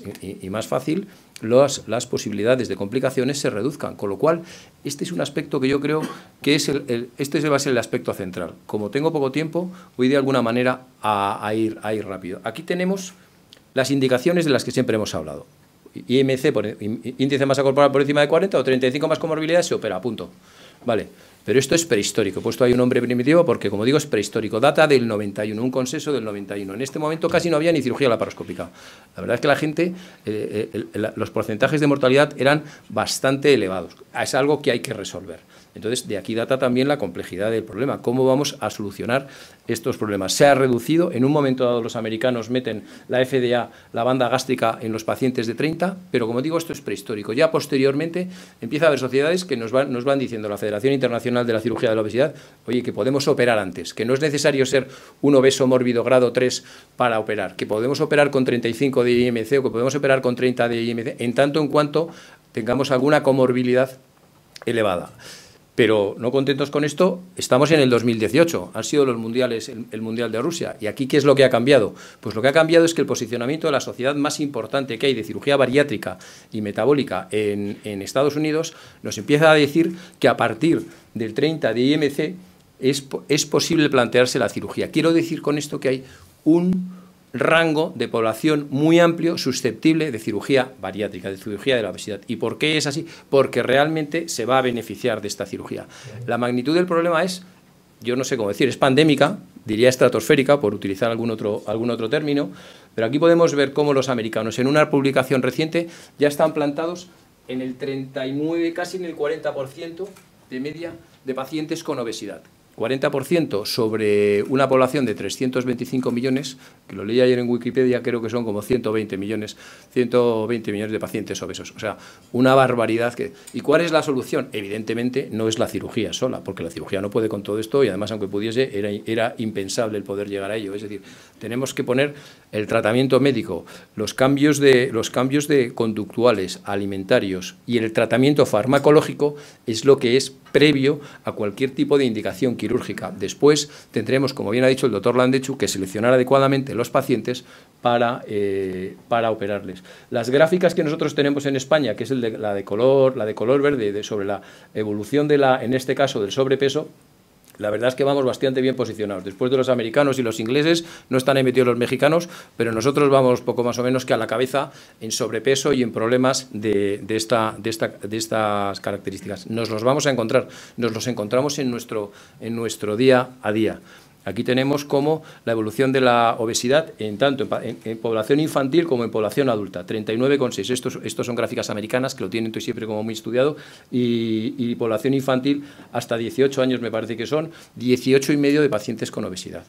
fácil, las posibilidades de complicaciones se reduzcan. Con lo cual, este es un aspecto que yo creo que este va a ser el aspecto central. Como tengo poco tiempo, voy de alguna manera a ir rápido. Aquí tenemos las indicaciones de las que siempre hemos hablado. IMC, índice de masa corporal por encima de 40 o 35 más comorbilidades, se opera, punto. Vale, pero esto es prehistórico. He puesto ahí un nombre primitivo porque, como digo, es prehistórico. Data del 91, un consenso del 91. En este momento casi no había ni cirugía laparoscópica. La verdad es que la gente, los porcentajes de mortalidad eran bastante elevados. Es algo que hay que resolver. Entonces, de aquí data también la complejidad del problema. ¿Cómo vamos a solucionar estos problemas? Se ha reducido. En un momento dado los americanos meten la FDA, la banda gástrica, en los pacientes de 30, pero como digo, esto es prehistórico. Ya posteriormente empieza a haber sociedades que nos van diciendo, la Federación Internacional de la Cirugía de la Obesidad, oye, que podemos operar antes, que no es necesario ser un obeso mórbido grado 3 para operar, que podemos operar con 35 de IMC o que podemos operar con 30 de IMC, en tanto en cuanto tengamos alguna comorbilidad elevada. Pero no contentos con esto, estamos en el 2018, han sido los mundiales, el Mundial de Rusia. ¿Y aquí qué es lo que ha cambiado? Pues lo que ha cambiado es que el posicionamiento de la sociedad más importante que hay de cirugía bariátrica y metabólica en Estados Unidos nos empieza a decir que a partir del 30 de IMC es posible plantearse la cirugía. Quiero decir con esto que hay un rango de población muy amplio susceptible de cirugía bariátrica, de cirugía de la obesidad. ¿Y por qué es así? Porque realmente se va a beneficiar de esta cirugía. La magnitud del problema es, yo no sé cómo decir, es pandémica, diría estratosférica, por utilizar algún otro término, pero aquí podemos ver cómo los americanos, en una publicación reciente, ya están plantados en el 39, casi en el 40% de media de pacientes con obesidad. 40% sobre una población de 325 millones, que lo leí ayer en Wikipedia, creo que son como 120 millones de pacientes obesos. O sea, una barbaridad. ¿Y cuál es la solución? Evidentemente no es la cirugía sola, porque la cirugía no puede con todo esto y además, aunque pudiese, era impensable el poder llegar a ello. Es decir, tenemos que poner el tratamiento médico, los cambios de conductuales, alimentarios y el tratamiento farmacológico es lo que es previo a cualquier tipo de indicación quirúrgica. Después tendremos, como bien ha dicho el doctor Landechu, que seleccionar adecuadamente los pacientes para operarles. Las gráficas que nosotros tenemos en España, que es la de color verde, sobre la evolución en este caso del sobrepeso, la verdad es que vamos bastante bien posicionados. Después de los americanos y los ingleses, no están ahí metidos los mexicanos, pero nosotros vamos poco más o menos que a la cabeza en sobrepeso y en problemas de estas características. Nos los vamos a encontrar, nos los encontramos en nuestro día a día. Aquí tenemos cómo la evolución de la obesidad tanto en población infantil como en población adulta, 39,6. Estos son gráficas americanas que lo tienen siempre como muy estudiado y población infantil hasta 18 años me parece que son 18,5 de pacientes con obesidad.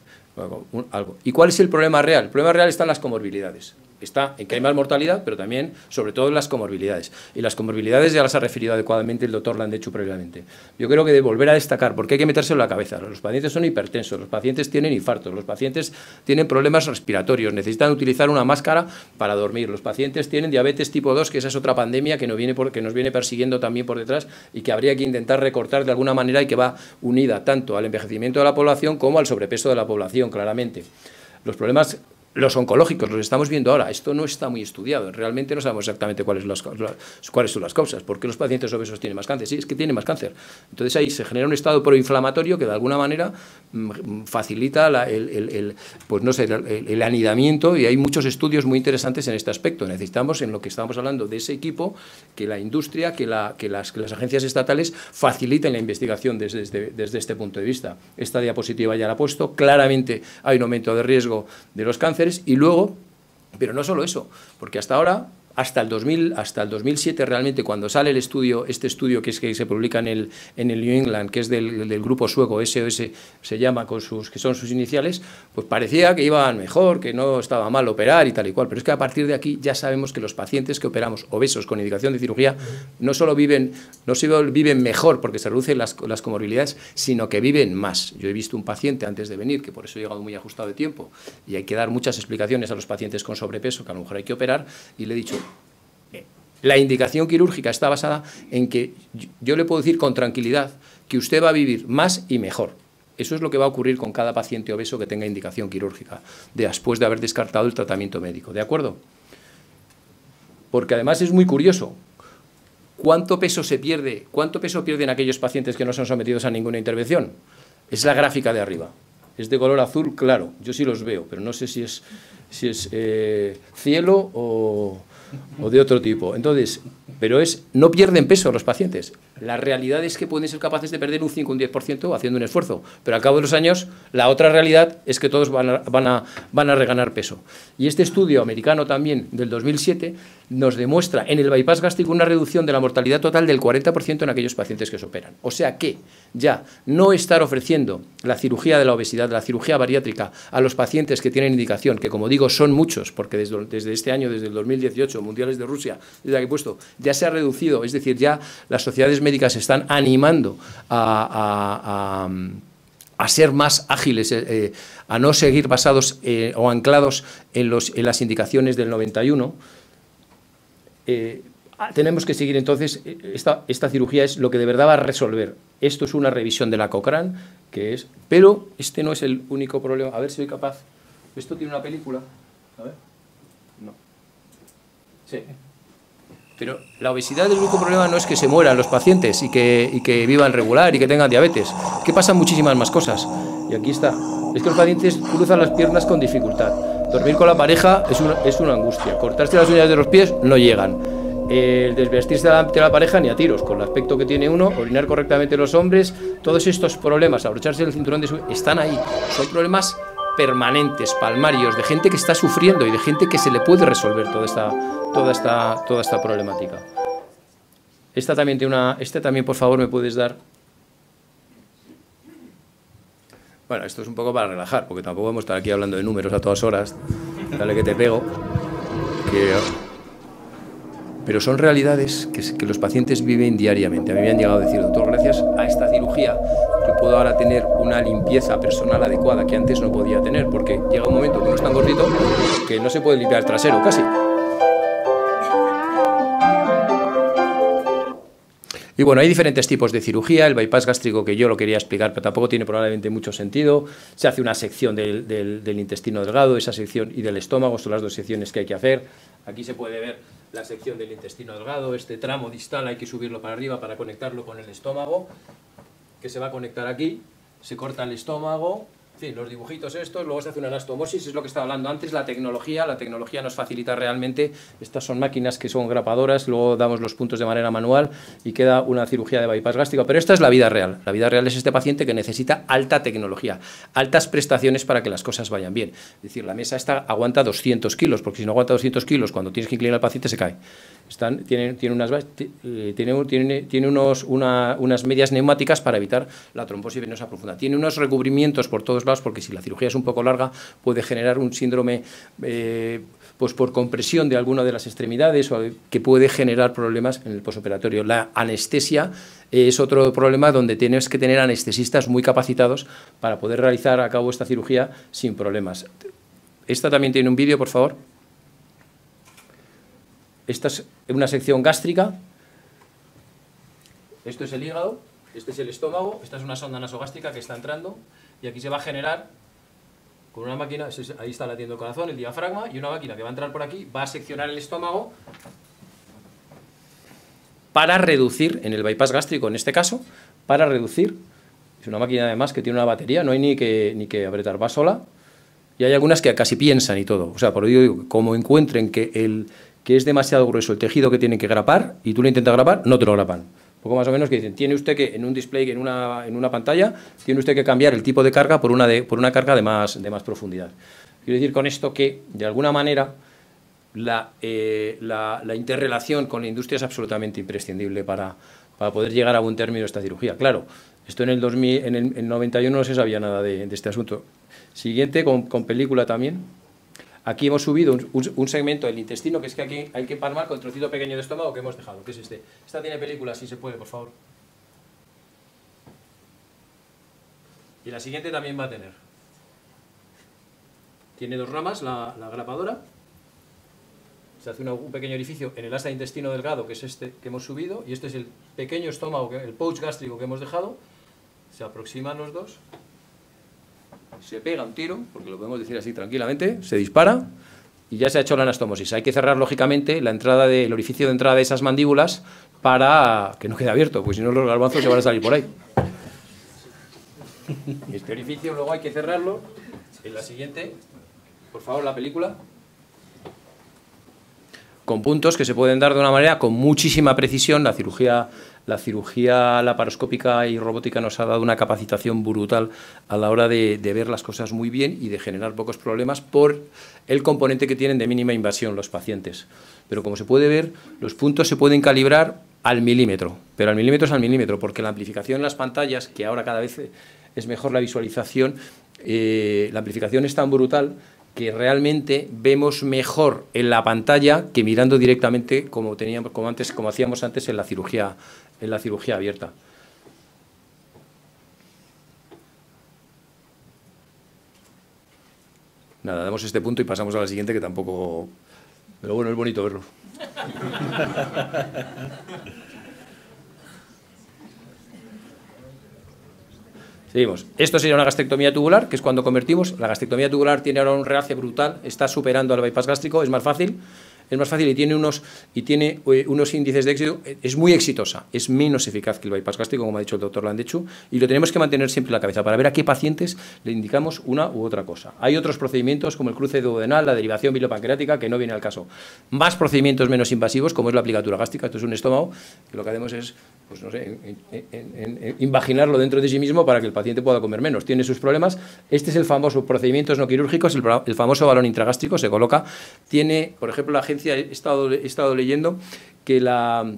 ¿Y cuál es el problema real? El problema real está en las comorbilidades. está en que hay más mortalidad, pero también, sobre todo, en las comorbilidades. Y las comorbilidades ya las ha referido adecuadamente el doctor Landechu previamente. Yo creo que de volver a destacar, porque hay que metérselo en la cabeza. Los pacientes son hipertensos, los pacientes tienen infartos, los pacientes tienen problemas respiratorios, necesitan utilizar una máscara para dormir, los pacientes tienen diabetes tipo 2, que esa es otra pandemia que nos viene persiguiendo también por detrás y que habría que intentar recortar de alguna manera y que va unida tanto al envejecimiento de la población como al sobrepeso de la población, claramente. Los problemas, los oncológicos, los estamos viendo ahora. Esto no está muy estudiado. Realmente no sabemos exactamente cuáles son las causas. ¿Por qué los pacientes obesos tienen más cáncer? Sí, es que tienen más cáncer. Entonces ahí se genera un estado proinflamatorio que de alguna manera facilita pues no sé, el anidamiento, y hay muchos estudios muy interesantes en este aspecto. Necesitamos, en lo que estábamos hablando de ese equipo, que la industria, que las agencias estatales faciliten la investigación desde este punto de vista. Esta diapositiva ya la he puesto. Claramente hay un aumento de riesgo de los cánceres. Y luego, pero no solo eso, porque hasta ahora, hasta el 2007 realmente, cuando sale el estudio, este estudio que se publica en el New England, que es del grupo sueco, SOS se llama, que son sus iniciales, pues parecía que iban mejor, que no estaba mal operar y tal y cual, pero es que a partir de aquí ya sabemos que los pacientes que operamos obesos con indicación de cirugía no solo viven mejor porque se reducen las comorbilidades, sino que viven más. Yo he visto un paciente antes de venir, que por eso he llegado muy ajustado de tiempo, y hay que dar muchas explicaciones a los pacientes con sobrepeso, que a lo mejor hay que operar, y le he dicho, la indicación quirúrgica está basada en que yo le puedo decir con tranquilidad que usted va a vivir más y mejor. Eso es lo que va a ocurrir con cada paciente obeso que tenga indicación quirúrgica, después de haber descartado el tratamiento médico. ¿De acuerdo? Porque además es muy curioso. ¿Cuánto peso pierden aquellos pacientes que no son sometidos a ninguna intervención? Es la gráfica de arriba. Es de color azul claro. Yo sí los veo, pero no sé si es cielo o de otro tipo. Entonces, pero no pierden peso los pacientes. La realidad es que pueden ser capaces de perder un 5 o un 10% haciendo un esfuerzo, pero al cabo de los años la otra realidad es que todos van a reganar peso. Y este estudio americano también del 2007 nos demuestra en el bypass gástrico una reducción de la mortalidad total del 40% en aquellos pacientes que se operan. O sea que ya no estar ofreciendo la cirugía de la obesidad, la cirugía bariátrica a los pacientes que tienen indicación, que como digo son muchos, porque desde este año, desde el 2018, Mundiales de Rusia, desde aquí puesto, ya se ha reducido, es decir, ya las sociedades médicas se están animando a ser más ágiles, a no seguir basados o anclados en las indicaciones del 91. Tenemos que seguir entonces, esta cirugía es lo que de verdad va a resolver. Esto es una revisión de la Cochrane, pero este no es el único problema. A ver si soy capaz. ¿Esto tiene una película? A ver. No. Sí. Pero la obesidad, el único problema no es que se mueran los pacientes y que vivan regular y que tengan diabetes. Que pasan muchísimas más cosas. Y aquí está. Es que los pacientes cruzan las piernas con dificultad. Dormir con la pareja es una angustia. Cortarse las uñas de los pies no llegan. El desvestirse de la pareja ni a tiros. Con el aspecto que tiene uno, orinar correctamente los hombres, todos estos problemas, abrocharse el cinturón están ahí. Son problemas permanentes, palmarios, de gente que está sufriendo y de gente que se le puede resolver toda esta problemática. Esta también, por favor, me puedes dar. Bueno, esto es un poco para relajar, porque tampoco vamos a estar aquí hablando de números a todas horas. Dale que te pego. Pero son realidades que los pacientes viven diariamente. A mí me han llegado a decir, doctor, gracias a esta cirugía yo puedo ahora tener una limpieza personal adecuada que antes no podía tener, porque llega un momento que uno es tan gordito que no se puede limpiar el trasero casi. Y bueno, hay diferentes tipos de cirugía. El bypass gástrico, que yo lo quería explicar, pero tampoco tiene probablemente mucho sentido. Se hace una sección del intestino delgado, esa sección, y del estómago, son las dos secciones que hay que hacer. Aquí se puede ver la sección del intestino delgado. Este tramo distal hay que subirlo para arriba para conectarlo con el estómago, que se va a conectar aquí. Se corta el estómago. En fin, los dibujitos estos, luego se hace una anastomosis, es lo que estaba hablando antes, la tecnología nos facilita realmente, estas son máquinas que son grapadoras, luego damos los puntos de manera manual y queda una cirugía de bypass gástrico, pero esta es la vida real es este paciente que necesita alta tecnología, altas prestaciones para que las cosas vayan bien, es decir, la mesa esta aguanta 200 kilos, porque si no aguanta 200 kilos, cuando tienes que inclinar al paciente se cae. Tiene unas medias neumáticas para evitar la trombosis venosa profunda. Tiene unos recubrimientos por todos lados, porque si la cirugía es un poco larga puede generar un síndrome pues por compresión de alguna de las extremidades, o que puede generar problemas en el posoperatorio. La anestesia es otro problema donde tienes que tener anestesistas muy capacitados para poder realizar a cabo esta cirugía sin problemas. Esta también tiene un vídeo, por favor. Esta es una sección gástrica. Esto es el hígado, este es el estómago, esta es una sonda nasogástrica que está entrando y aquí se va a generar con una máquina, ahí está latiendo el corazón, el diafragma, y una máquina que va a entrar por aquí, va a seccionar el estómago para reducir, en el bypass gástrico en este caso, para reducir. Es una máquina además que tiene una batería, no hay ni que apretar, va sola, y hay algunas que casi piensan y todo. O sea, por ello digo, como encuentren que es demasiado grueso el tejido que tienen que grapar y tú lo intentas grapar, no te lo grapan. Poco más o menos que dicen, tiene usted que en un display, en una pantalla, tiene usted que cambiar el tipo de carga por una carga de más profundidad. Quiero decir con esto que, de alguna manera, la interrelación con la industria es absolutamente imprescindible para poder llegar a buen término esta cirugía. Claro, esto en el 91 no se sabía nada de este asunto. Siguiente, con película también. Aquí hemos subido un segmento del intestino, que es que aquí hay que empalmar con el trocito pequeño de estómago que hemos dejado, que es este. Esta tiene película, si se puede, por favor. Y la siguiente también va a tener. Tiene dos ramas, la grapadora. Se hace un pequeño orificio en el asa de intestino delgado, que es este que hemos subido, y este es el pequeño estómago, el pouch gástrico que hemos dejado. Se aproximan los dos. Se pega un tiro, porque lo podemos decir así tranquilamente, se dispara y ya se ha hecho la anastomosis. Hay que cerrar, lógicamente, el orificio de entrada de esas mandíbulas para que no quede abierto, porque si no los garbanzos se van a salir por ahí. Este orificio luego hay que cerrarlo. En la siguiente, por favor, la película. Con puntos que se pueden dar de una manera con muchísima precisión. La cirugía laparoscópica y robótica nos ha dado una capacitación brutal a la hora de ver las cosas muy bien y de generar pocos problemas por el componente que tienen de mínima invasión los pacientes. Pero como se puede ver, los puntos se pueden calibrar al milímetro, pero al milímetro es al milímetro, porque la amplificación en las pantallas, que ahora cada vez es mejor la visualización, la amplificación es tan brutal que realmente vemos mejor en la pantalla que mirando directamente como hacíamos antes en la cirugía abierta. Nada, damos este punto y pasamos a la siguiente, que tampoco... Pero bueno, es bonito verlo. Seguimos. Esto sería una gastrectomía tubular, que es cuando convertimos. La gastrectomía tubular tiene ahora un realce brutal, está superando al bypass gástrico, es más fácil y tiene unos índices de éxito. Es muy exitosa, es menos eficaz que el bypass gástrico, como ha dicho el doctor Landechu, y lo tenemos que mantener siempre en la cabeza para ver a qué pacientes le indicamos una u otra cosa. Hay otros procedimientos como el cruce duodenal, la derivación bilopancreática, que no viene al caso. Más procedimientos menos invasivos, como es la aplicatura gástrica. Esto es un estómago, que lo que hacemos es, pues no sé, invaginarlo dentro de sí mismo para que el paciente pueda comer menos. Tiene sus problemas. Este es el famoso procedimientos no quirúrgicos, el famoso balón intragástrico, se coloca. Tiene, por ejemplo, la agencia, he estado leyendo que la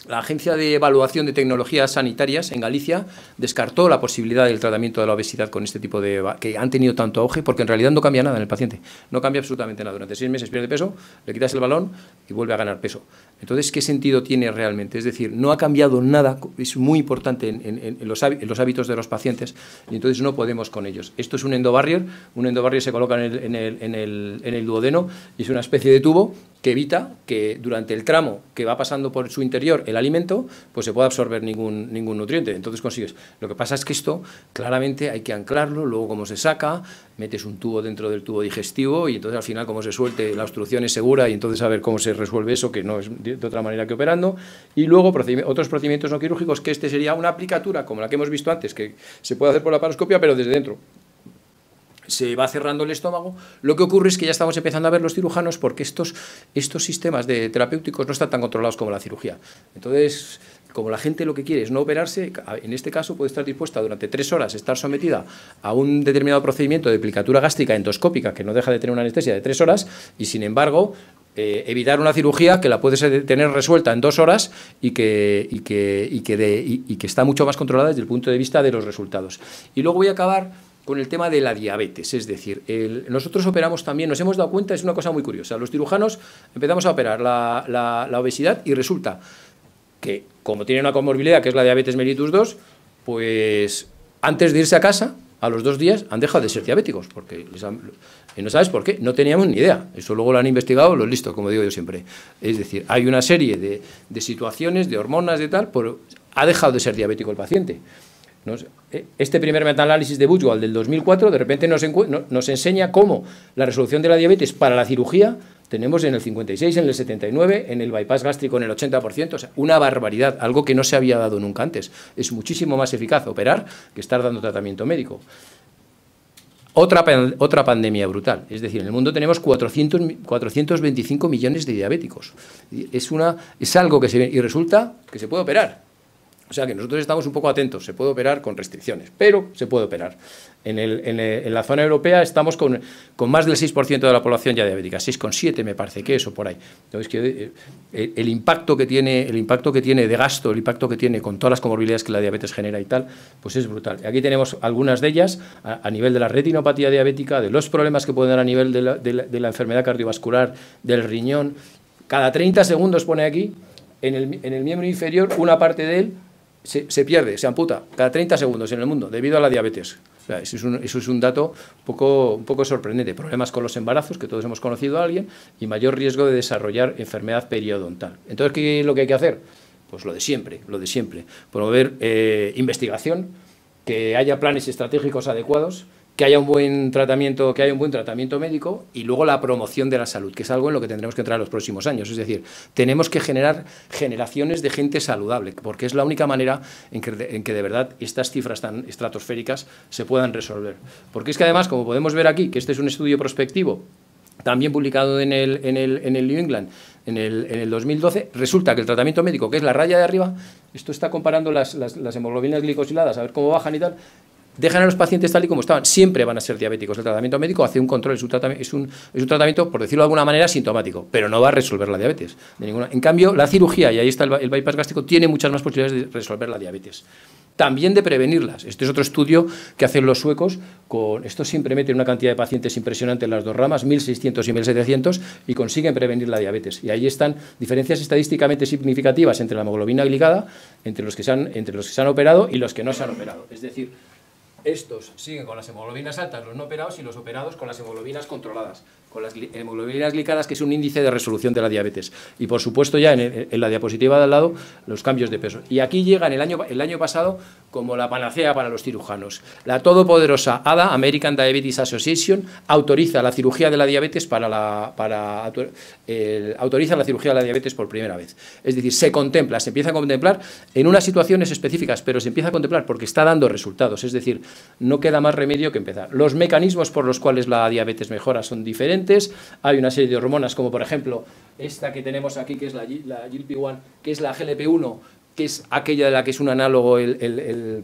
Agencia de Evaluación de Tecnologías Sanitarias en Galicia descartó la posibilidad del tratamiento de la obesidad con este tipo que han tenido tanto auge, porque en realidad no cambia nada en el paciente, no cambia absolutamente nada. Durante 6 meses pierde peso, le quitas el balón y vuelve a ganar peso. Entonces, ¿qué sentido tiene realmente? Es decir, no ha cambiado nada, es muy importante en los hábitos de los pacientes, y entonces no podemos con ellos. Esto es un endobarrier se coloca en el duodeno y es una especie de tubo que evita que durante el tramo que va pasando por su interior el alimento, pues se pueda absorber ningún nutriente. Entonces consigues. Lo que pasa es que esto, claramente, hay que anclarlo, luego cómo se saca, metes un tubo dentro del tubo digestivo y entonces al final cómo se suelte, la obstrucción es segura y entonces a ver cómo se resuelve eso, que no es de otra manera que operando. Y luego otros procedimientos no quirúrgicos, que este sería una aplicatura como la que hemos visto antes, que se puede hacer por la laparoscopia, pero desde dentro. Se va cerrando el estómago. Lo que ocurre es que ya estamos empezando a ver los cirujanos, porque estos sistemas terapéuticos no están tan controlados como la cirugía. Entonces, como la gente lo que quiere es no operarse, en este caso puede estar dispuesta durante 3 horas a estar sometida a un determinado procedimiento de aplicatura gástrica endoscópica, que no deja de tener una anestesia de 3 horas, y sin embargo evitar una cirugía que la puedes tener resuelta en 2 horas y que está mucho más controlada desde el punto de vista de los resultados. Y luego voy a acabar con el tema de la diabetes, es decir, nosotros operamos también, nos hemos dado cuenta, es una cosa muy curiosa, los cirujanos empezamos a operar la obesidad y resulta que, como tiene una comorbilidad que es la diabetes mellitus 2, pues antes de irse a casa, a los 2 días, han dejado de ser diabéticos, porque no sabes por qué, no teníamos ni idea, eso luego lo han investigado los listos, como digo yo siempre. Es decir, hay una serie de situaciones, de hormonas, de tal, ha dejado de ser diabético el paciente. Este primer metaanálisis de Buchwald del 2004 de repente nos enseña cómo la resolución de la diabetes para la cirugía tenemos en el 56, en el 79, en el bypass gástrico en el 80%, o sea, una barbaridad, algo que no se había dado nunca antes. Es muchísimo más eficaz operar que estar dando tratamiento médico. Otra pandemia brutal, es decir, en el mundo tenemos 425 millones de diabéticos. Es algo que se ve y resulta que se puede operar. O sea que nosotros estamos un poco atentos, se puede operar con restricciones, pero se puede operar. En la zona europea estamos con más del 6% de la población ya diabética, 6,7 me parece que eso por ahí. Entonces, el impacto que tiene de gasto, el impacto que tiene con todas las comorbilidades que la diabetes genera y tal, pues es brutal. Y aquí tenemos algunas de ellas a nivel de la retinopatía diabética, de los problemas que pueden dar a nivel de la enfermedad cardiovascular, del riñón. Cada 30 segundos pone aquí, en el miembro inferior, una parte de él se pierde, se amputa cada 30 segundos en el mundo debido a la diabetes. O sea, eso es un dato un poco sorprendente. Problemas con los embarazos, que todos hemos conocido a alguien, y mayor riesgo de desarrollar enfermedad periodontal. Entonces, ¿qué es lo que hay que hacer? Pues lo de siempre. Promover investigación, que haya planes estratégicos adecuados, que haya un buen tratamiento médico y luego la promoción de la salud, que es algo en lo que tendremos que entrar en los próximos años. Es decir, tenemos que generar generaciones de gente saludable, porque es la única manera en que de verdad estas cifras tan estratosféricas se puedan resolver. Porque es que además, como podemos ver aquí, que este es un estudio prospectivo, también publicado en el New England en el 2012, resulta que el tratamiento médico, que es la raya de arriba, esto está comparando las hemoglobinas glicosiladas, a ver cómo bajan y tal, dejan a los pacientes tal y como estaban, siempre van a ser diabéticos. El tratamiento médico hace un control, es un tratamiento, por decirlo de alguna manera, sintomático, pero no va a resolver la diabetes. En cambio, la cirugía, y ahí está el bypass gástrico, tiene muchas más posibilidades de resolver la diabetes. También de prevenirlas. Este es otro estudio que hacen los suecos. Esto siempre mete una cantidad de pacientes impresionante en las 2 ramas, 1.600 y 1.700, y consiguen prevenir la diabetes. Y ahí están diferencias estadísticamente significativas entre la hemoglobina glicada, entre los que se han operado y los que no se han operado. Es decir, estos siguen con las hemoglobinas altas, los no operados, y los operados con las hemoglobinas controladas, con las hemoglobinas glicadas, que es un índice de resolución de la diabetes. Y, por supuesto, ya en la diapositiva de al lado, los cambios de peso. Y aquí llegan el año pasado como la panacea para los cirujanos. La todopoderosa ADA, American Diabetes Association, autoriza la cirugía de la diabetes autoriza la cirugía de la diabetes por primera vez. Es decir, se empieza a contemplar en unas situaciones específicas, pero se empieza a contemplar porque está dando resultados. Es decir, no queda más remedio que empezar. Los mecanismos por los cuales la diabetes mejora son diferentes. Hay una serie de hormonas, como por ejemplo esta que tenemos aquí, que es la GLP-1, que es la GLP-1, que es aquella de la que es un análogo el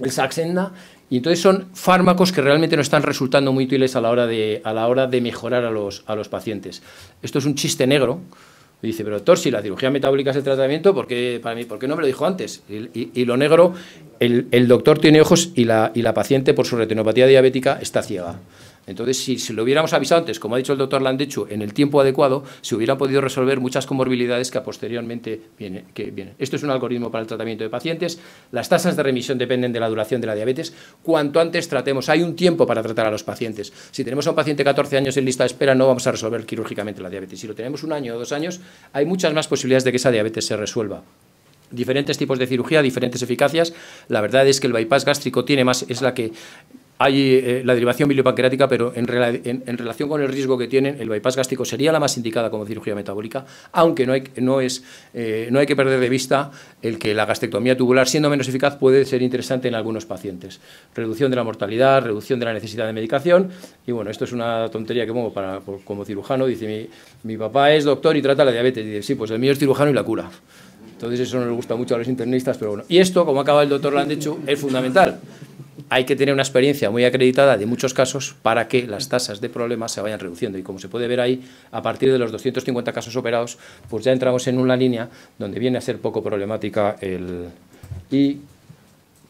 Saxenda, y entonces son fármacos que realmente nos están resultando muy útiles a la hora de mejorar a los pacientes. Esto es un chiste negro. Y dice, pero doctor, si la cirugía metabólica es el tratamiento, ¿por qué no me lo dijo antes? Y lo negro, el doctor tiene ojos y la paciente, por su retinopatía diabética, está ciega. Entonces, si lo hubiéramos avisado antes, como ha dicho el doctor Landechu, en el tiempo adecuado, se hubieran podido resolver muchas comorbilidades que posteriormente vienen. Esto es un algoritmo para el tratamiento de pacientes. Las tasas de remisión dependen de la duración de la diabetes. Cuanto antes tratemos, hay un tiempo para tratar a los pacientes. Si tenemos a un paciente 14 años en lista de espera, no vamos a resolver quirúrgicamente la diabetes. Si lo tenemos 1 año o 2 años, hay muchas más posibilidades de que esa diabetes se resuelva. Diferentes tipos de cirugía, diferentes eficacias. La verdad es que el bypass gástrico es la que hay la derivación biliopancreática, pero en relación con el riesgo que tienen, el bypass gástrico sería la más indicada como cirugía metabólica, aunque no hay que perder de vista el que la gastrectomía tubular, siendo menos eficaz, puede ser interesante en algunos pacientes. Reducción de la mortalidad, reducción de la necesidad de medicación, y bueno, esto es una tontería que pongo como cirujano. Dice, mi papá es doctor y trata la diabetes, y dice, sí, pues el mío es cirujano y la cura. Entonces eso no les gusta mucho a los internistas, pero bueno. Y esto, como acaba el doctor Landechu, es fundamental. hay que tener una experiencia muy acreditada de muchos casos para que las tasas de problemas se vayan reduciendo. Y como se puede ver ahí, a partir de los 250 casos operados, pues ya entramos en una línea donde viene a ser poco problemática y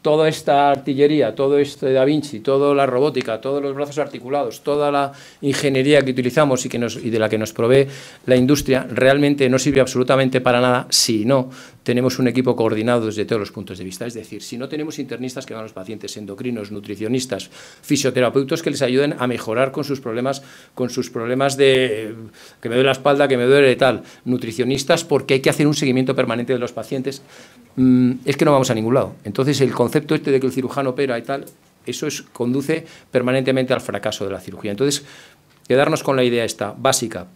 toda esta artillería, todo este Da Vinci, toda la robótica, todos los brazos articulados, toda la ingeniería que utilizamos y de la que nos provee la industria, realmente no sirve absolutamente para nada si no tenemos un equipo coordinado desde todos los puntos de vista. Es decir, si no tenemos internistas que van a los pacientes, endocrinos, nutricionistas, fisioterapeutas que les ayuden a mejorar con sus problemas de que me duele la espalda, que me duele tal, nutricionistas porque hay que hacer un seguimiento permanente de los pacientes, es que no vamos a ningún lado. Entonces, el concepto este de que el cirujano opera y tal, eso conduce permanentemente al fracaso de la cirugía. Entonces, quedarnos con la idea esta básica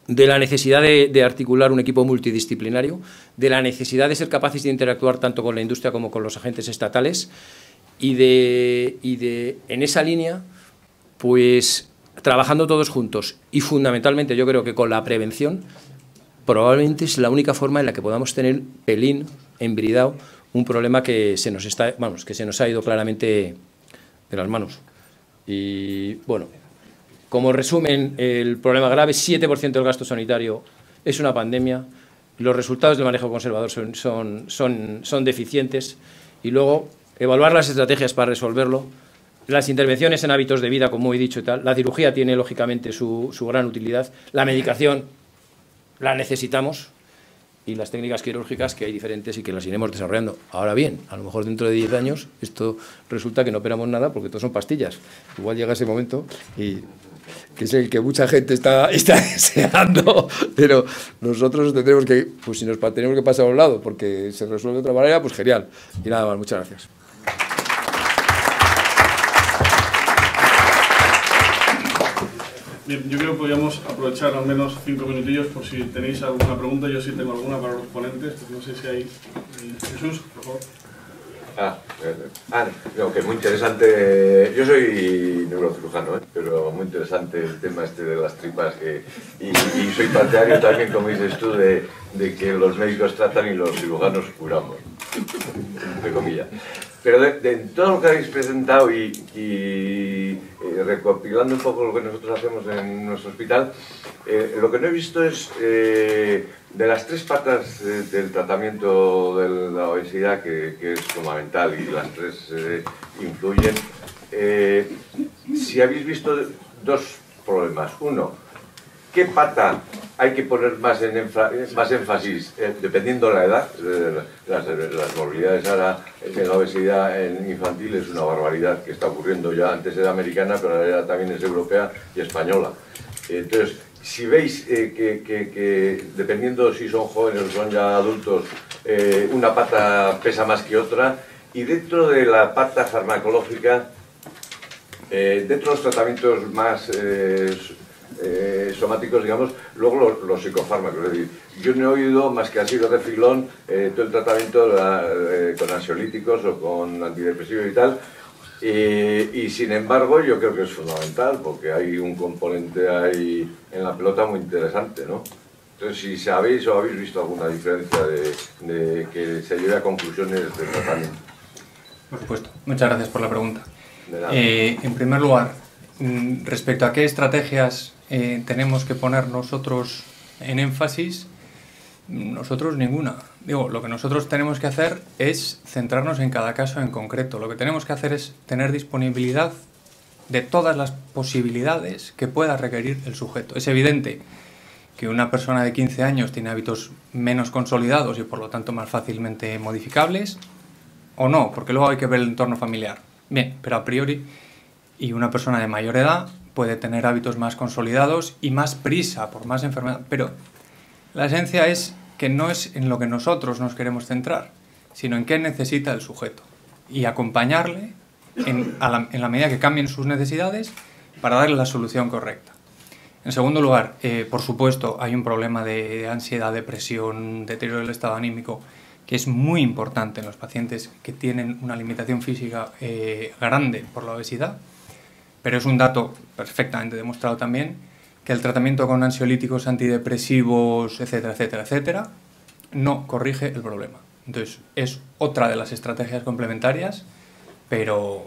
de la necesidad de articular un equipo multidisciplinario, de la necesidad de ser capaces de interactuar tanto con la industria como con los agentes estatales y en esa línea, pues trabajando todos juntos y fundamentalmente yo creo que con la prevención, probablemente es la única forma en la que podamos tener pelín embridado un problema que se nos ha ido claramente de las manos. Y bueno, como resumen, el problema grave, 7% del gasto sanitario es una pandemia, los resultados del manejo conservador son deficientes y luego evaluar las estrategias para resolverlo, las intervenciones en hábitos de vida, como he dicho y tal, la cirugía tiene lógicamente su gran utilidad, la medicación la necesitamos y las técnicas quirúrgicas que hay diferentes y que las iremos desarrollando. Ahora bien, a lo mejor dentro de 10 años esto resulta que no operamos nada porque todo son pastillas. Igual llega ese momento y que es el que mucha gente está deseando, pero nosotros tendremos que, pues si nos tenemos que pasar a un lado porque se resuelve de otra manera, pues genial. Y nada más, muchas gracias. Bien, yo creo que podríamos aprovechar al menos 5 minutillos por si tenéis alguna pregunta. Yo sí tengo alguna para los ponentes, pues no sé si hay... Jesús, por favor. No, que es muy interesante. Yo soy neurocirujano, pero muy interesante el tema este de las tripas y soy partidario también, como dices tú, de que los médicos tratan y los cirujanos curamos, entre comillas. Pero de todo lo que habéis presentado y recopilando un poco lo que nosotros hacemos en nuestro hospital, lo que no he visto es de las 3 patas del tratamiento de la obesidad, que es fundamental y las 3 influyen, si habéis visto 2 problemas. Uno, ¿qué pata hay que poner más énfasis dependiendo de la edad? Las morbilidades ahora en la obesidad infantil es una barbaridad que está ocurriendo ya. Antes era americana, pero ahora también es europea y española. Entonces, si veis que dependiendo si son jóvenes o son ya adultos, una pata pesa más que otra, y dentro de la pata farmacológica, dentro de los tratamientos más somáticos, digamos, luego los psicofármacos. Es decir, yo no he oído más que así de refilón todo el tratamiento con ansiolíticos o con antidepresivos y tal, y sin embargo yo creo que es fundamental porque hay un componente ahí en la pelota muy interesante, ¿no? Entonces, si sabéis o habéis visto alguna diferencia de que se lleve a conclusiones del tratamiento. Por supuesto. Muchas gracias por la pregunta. En primer lugar, respecto a qué estrategias tenemos que poner nosotros en énfasis, nosotros ninguna. Digo, lo que nosotros tenemos que hacer es centrarnos en cada caso en concreto. Lo que tenemos que hacer es tener disponibilidad de todas las posibilidades que pueda requerir el sujeto. Es evidente que una persona de 15 años tiene hábitos menos consolidados y por lo tanto más fácilmente modificables, o no, porque luego hay que ver el entorno familiar. Bien, pero a priori, y una persona de mayor edad puede tener hábitos más consolidados y más prisa por más enfermedad, pero la esencia es que no es en lo que nosotros nos queremos centrar, sino en qué necesita el sujeto y acompañarle en la medida que cambien sus necesidades para darle la solución correcta. En segundo lugar, por supuesto, hay un problema de ansiedad, depresión, deterioro del estado anímico, que es muy importante en los pacientes que tienen una limitación física grande por la obesidad, pero es un dato perfectamente demostrado también que el tratamiento con ansiolíticos, antidepresivos, etcétera, etcétera, etcétera, no corrige el problema. Entonces, es otra de las estrategias complementarias, pero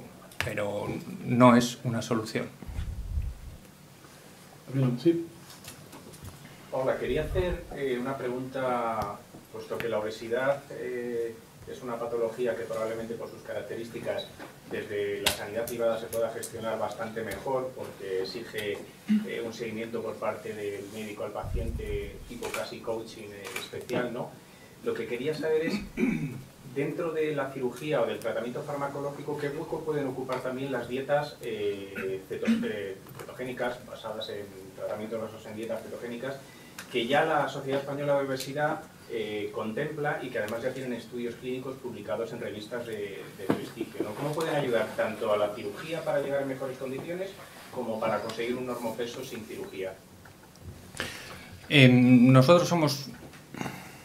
pero no es una solución. Sí. Hola, quería hacer una pregunta, puesto que la obesidad es una patología que probablemente por sus características desde la sanidad privada se pueda gestionar bastante mejor, porque exige un seguimiento por parte del médico al paciente, tipo casi coaching especial, ¿no? Lo que quería saber es, dentro de la cirugía o del tratamiento farmacológico, ¿qué hueco pueden ocupar también las dietas cetogénicas, basadas en tratamientos basados en dietas cetogénicas, que ya la Sociedad Española de Obesidad contempla y que además ya tienen estudios clínicos publicados en revistas de prestigio, ¿no? ¿Cómo pueden ayudar tanto a la cirugía para llegar a mejores condiciones como para conseguir un normopeso sin cirugía? Nosotros somos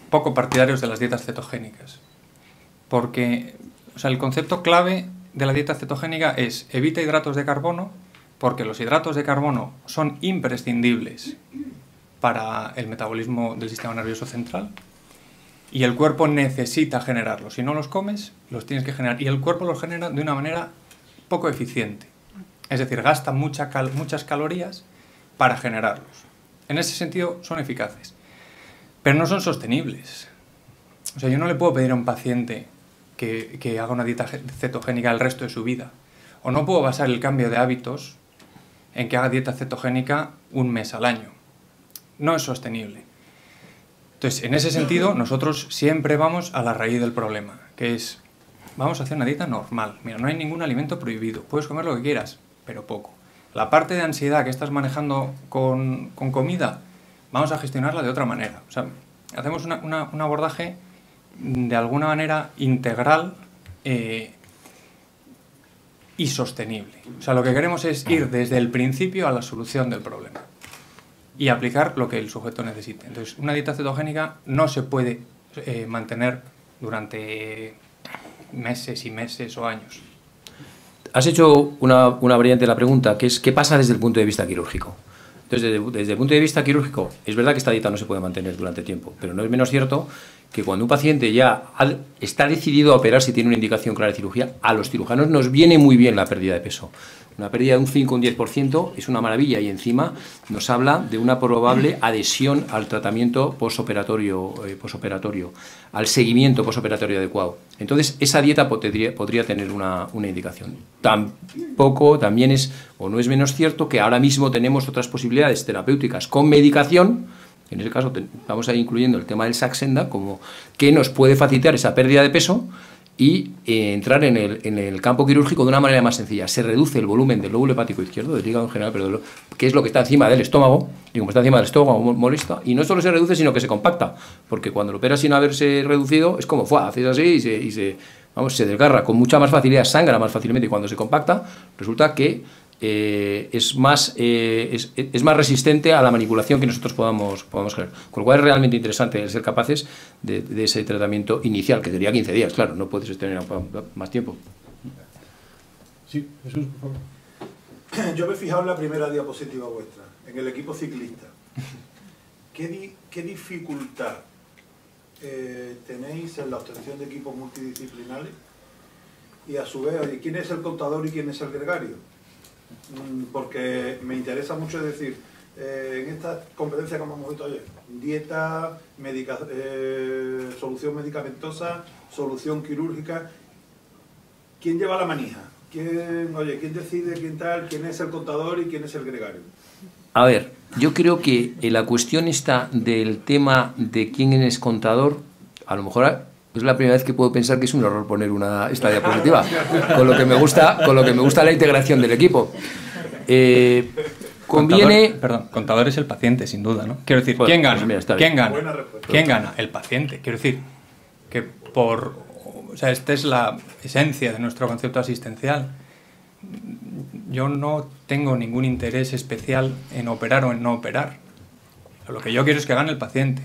poco partidarios de las dietas cetogénicas, porque el concepto clave de la dieta cetogénica es evita hidratos de carbono, porque los hidratos de carbono son imprescindibles para el metabolismo del sistema nervioso central y el cuerpo necesita generarlos. Si no los comes, los tienes que generar, y el cuerpo los genera de una manera poco eficiente. Es decir, gasta muchas calorías para generarlos. En ese sentido son eficaces, pero no son sostenibles. O sea, yo no le puedo pedir a un paciente que haga una dieta cetogénica el resto de su vida, o no puedo basar el cambio de hábitos en que haga dieta cetogénica un mes al año. No es sostenible. Entonces, en ese sentido, nosotros siempre vamos a la raíz del problema, que es, vamos a hacer una dieta normal. Mira, no hay ningún alimento prohibido, puedes comer lo que quieras, pero poco. La parte de ansiedad que estás manejando con comida, vamos a gestionarla de otra manera. O sea, hacemos un abordaje de alguna manera integral y sostenible. O sea, lo que queremos es ir desde el principio a la solución del problema y aplicar lo que el sujeto necesite. Entonces, una dieta cetogénica no se puede mantener durante meses y meses o años. Has hecho una variante de la pregunta, que es ¿qué pasa desde el punto de vista quirúrgico? Entonces, desde el punto de vista quirúrgico, es verdad que esta dieta no se puede mantener durante tiempo, pero no es menos cierto que cuando un paciente ya está decidido a operar, si tiene una indicación clara de cirugía, a los cirujanos nos viene muy bien la pérdida de peso. Una pérdida de un 5 o un 10% es una maravilla, y encima nos habla de una probable adhesión al tratamiento posoperatorio, al seguimiento posoperatorio adecuado. Entonces, esa dieta podría tener una indicación. También es, o no es menos cierto, que ahora mismo tenemos otras posibilidades terapéuticas con medicación. En ese caso vamos a ir incluyendo el tema del Saxenda, como que nos puede facilitar esa pérdida de peso y entrar en el campo quirúrgico de una manera más sencilla. Se reduce el volumen del lóbulo hepático izquierdo, del hígado en general, pero que es lo que está encima del estómago, y como está encima del estómago molesta, y no solo se reduce, sino que se compacta, porque cuando lo operas sin haberse reducido, es como, haces así y se desgarra con mucha más facilidad, sangra más fácilmente, y cuando se compacta, resulta que es más resistente a la manipulación que nosotros podamos crear. Con lo cual es realmente interesante el ser capaces de ese tratamiento inicial, que sería 15 días, claro, no puedes tener más tiempo. Sí, Jesús, por favor. Yo me he fijado en la primera diapositiva vuestra, en el equipo ciclista. ¿Qué dificultad tenéis en la obtención de equipos multidisciplinares? Y a su vez, oye, ¿quién es el contador y quién es el gregario? Porque me interesa mucho, es decir, en esta competencia que hemos visto ayer, dieta, solución medicamentosa, solución quirúrgica, ¿quién lleva la manija? ¿Quién decide quién es el contador y quién es el gregario? A ver, yo creo que la cuestión está del tema de quién es contador, a lo mejor es la primera vez que puedo pensar que es un error poner esta diapositiva, con lo que me gusta la integración del equipo. Conviene... Contador es el paciente, sin duda, ¿no? Quiero decir, ¿quién gana? Pues mira, ¿Quién gana? El paciente. Quiero decir, que esta es la esencia de nuestro concepto asistencial. Yo no tengo ningún interés especial en operar o en no operar. Lo que yo quiero es que gane el paciente.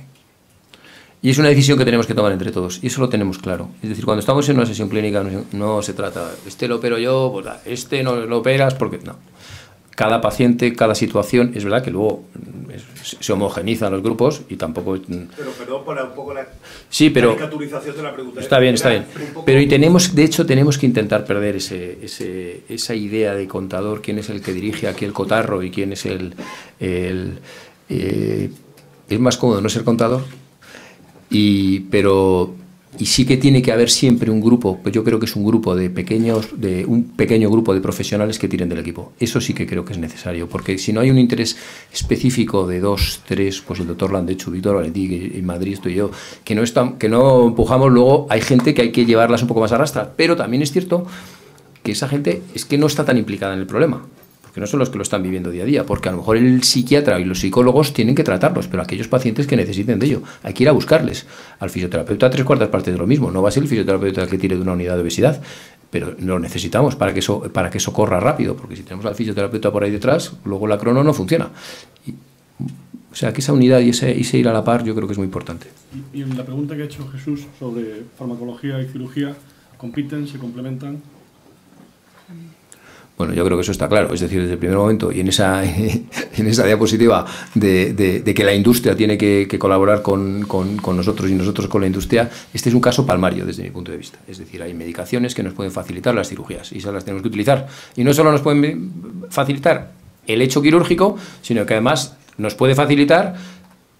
Y es una decisión que tenemos que tomar entre todos, y eso lo tenemos claro. Es decir, cuando estamos en una sesión clínica no se trata, lo opero yo, pues no lo operas, porque no. Cada paciente, cada situación, es verdad que luego se homogenizan los grupos y tampoco... Pero perdón por un poco la sí, pero caricaturización de la pregunta. Está bien. Pero de hecho tenemos que intentar perder esa idea de contador, quién es el que dirige aquí el cotarro y quién es es más cómodo no ser contador, pero sí que tiene que haber siempre un grupo, pues yo creo que es un grupo un pequeño grupo de profesionales que tiren del equipo. Eso sí que creo que es necesario, porque si no hay un interés específico de 2, 3, pues el doctor Landechu, Víctor Valentín, en Madrid estoy yo, que no empujamos, luego hay gente que hay que llevarlas un poco más a rastras, pero también es cierto que esa gente es que no está tan implicada en el problema. Que no son los que lo están viviendo día a día, porque a lo mejor el psiquiatra y los psicólogos tienen que tratarlos, pero aquellos pacientes que necesiten de ello, hay que ir a buscarles. Al fisioterapeuta 3/4 partes de lo mismo, no va a ser el fisioterapeuta que tire de una unidad de obesidad, pero lo necesitamos para que eso corra rápido, porque si tenemos al fisioterapeuta por ahí detrás, luego la crono no funciona. O sea, que esa unidad y ese ir a la par yo creo que es muy importante. Y la pregunta que ha hecho Jesús sobre farmacología y cirugía, ¿compiten, se complementan? Bueno, yo creo que eso está claro, es decir, desde el primer momento y en esa diapositiva de que la industria tiene que colaborar con nosotros y nosotros con la industria, este es un caso palmario desde mi punto de vista. Es decir, hay medicaciones que nos pueden facilitar las cirugías y esas las tenemos que utilizar. Y no solo nos pueden facilitar el hecho quirúrgico, sino que además nos puede facilitar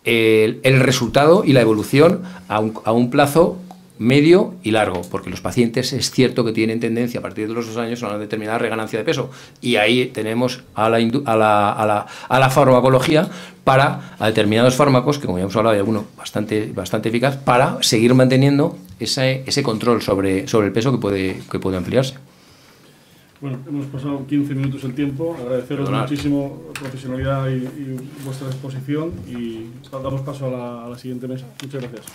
el resultado y la evolución a un plazo medio y largo, porque los pacientes es cierto que tienen tendencia a partir de los 2 años a una determinada reganancia de peso, y ahí tenemos a la farmacología a determinados fármacos, que como ya hemos hablado hay alguno bastante eficaz, para seguir manteniendo ese control sobre el peso que puede ampliarse. Bueno, hemos pasado 15 minutos el tiempo, agradeceros muchísimo profesionalidad y vuestra exposición, y damos paso a la siguiente mesa. Muchas gracias.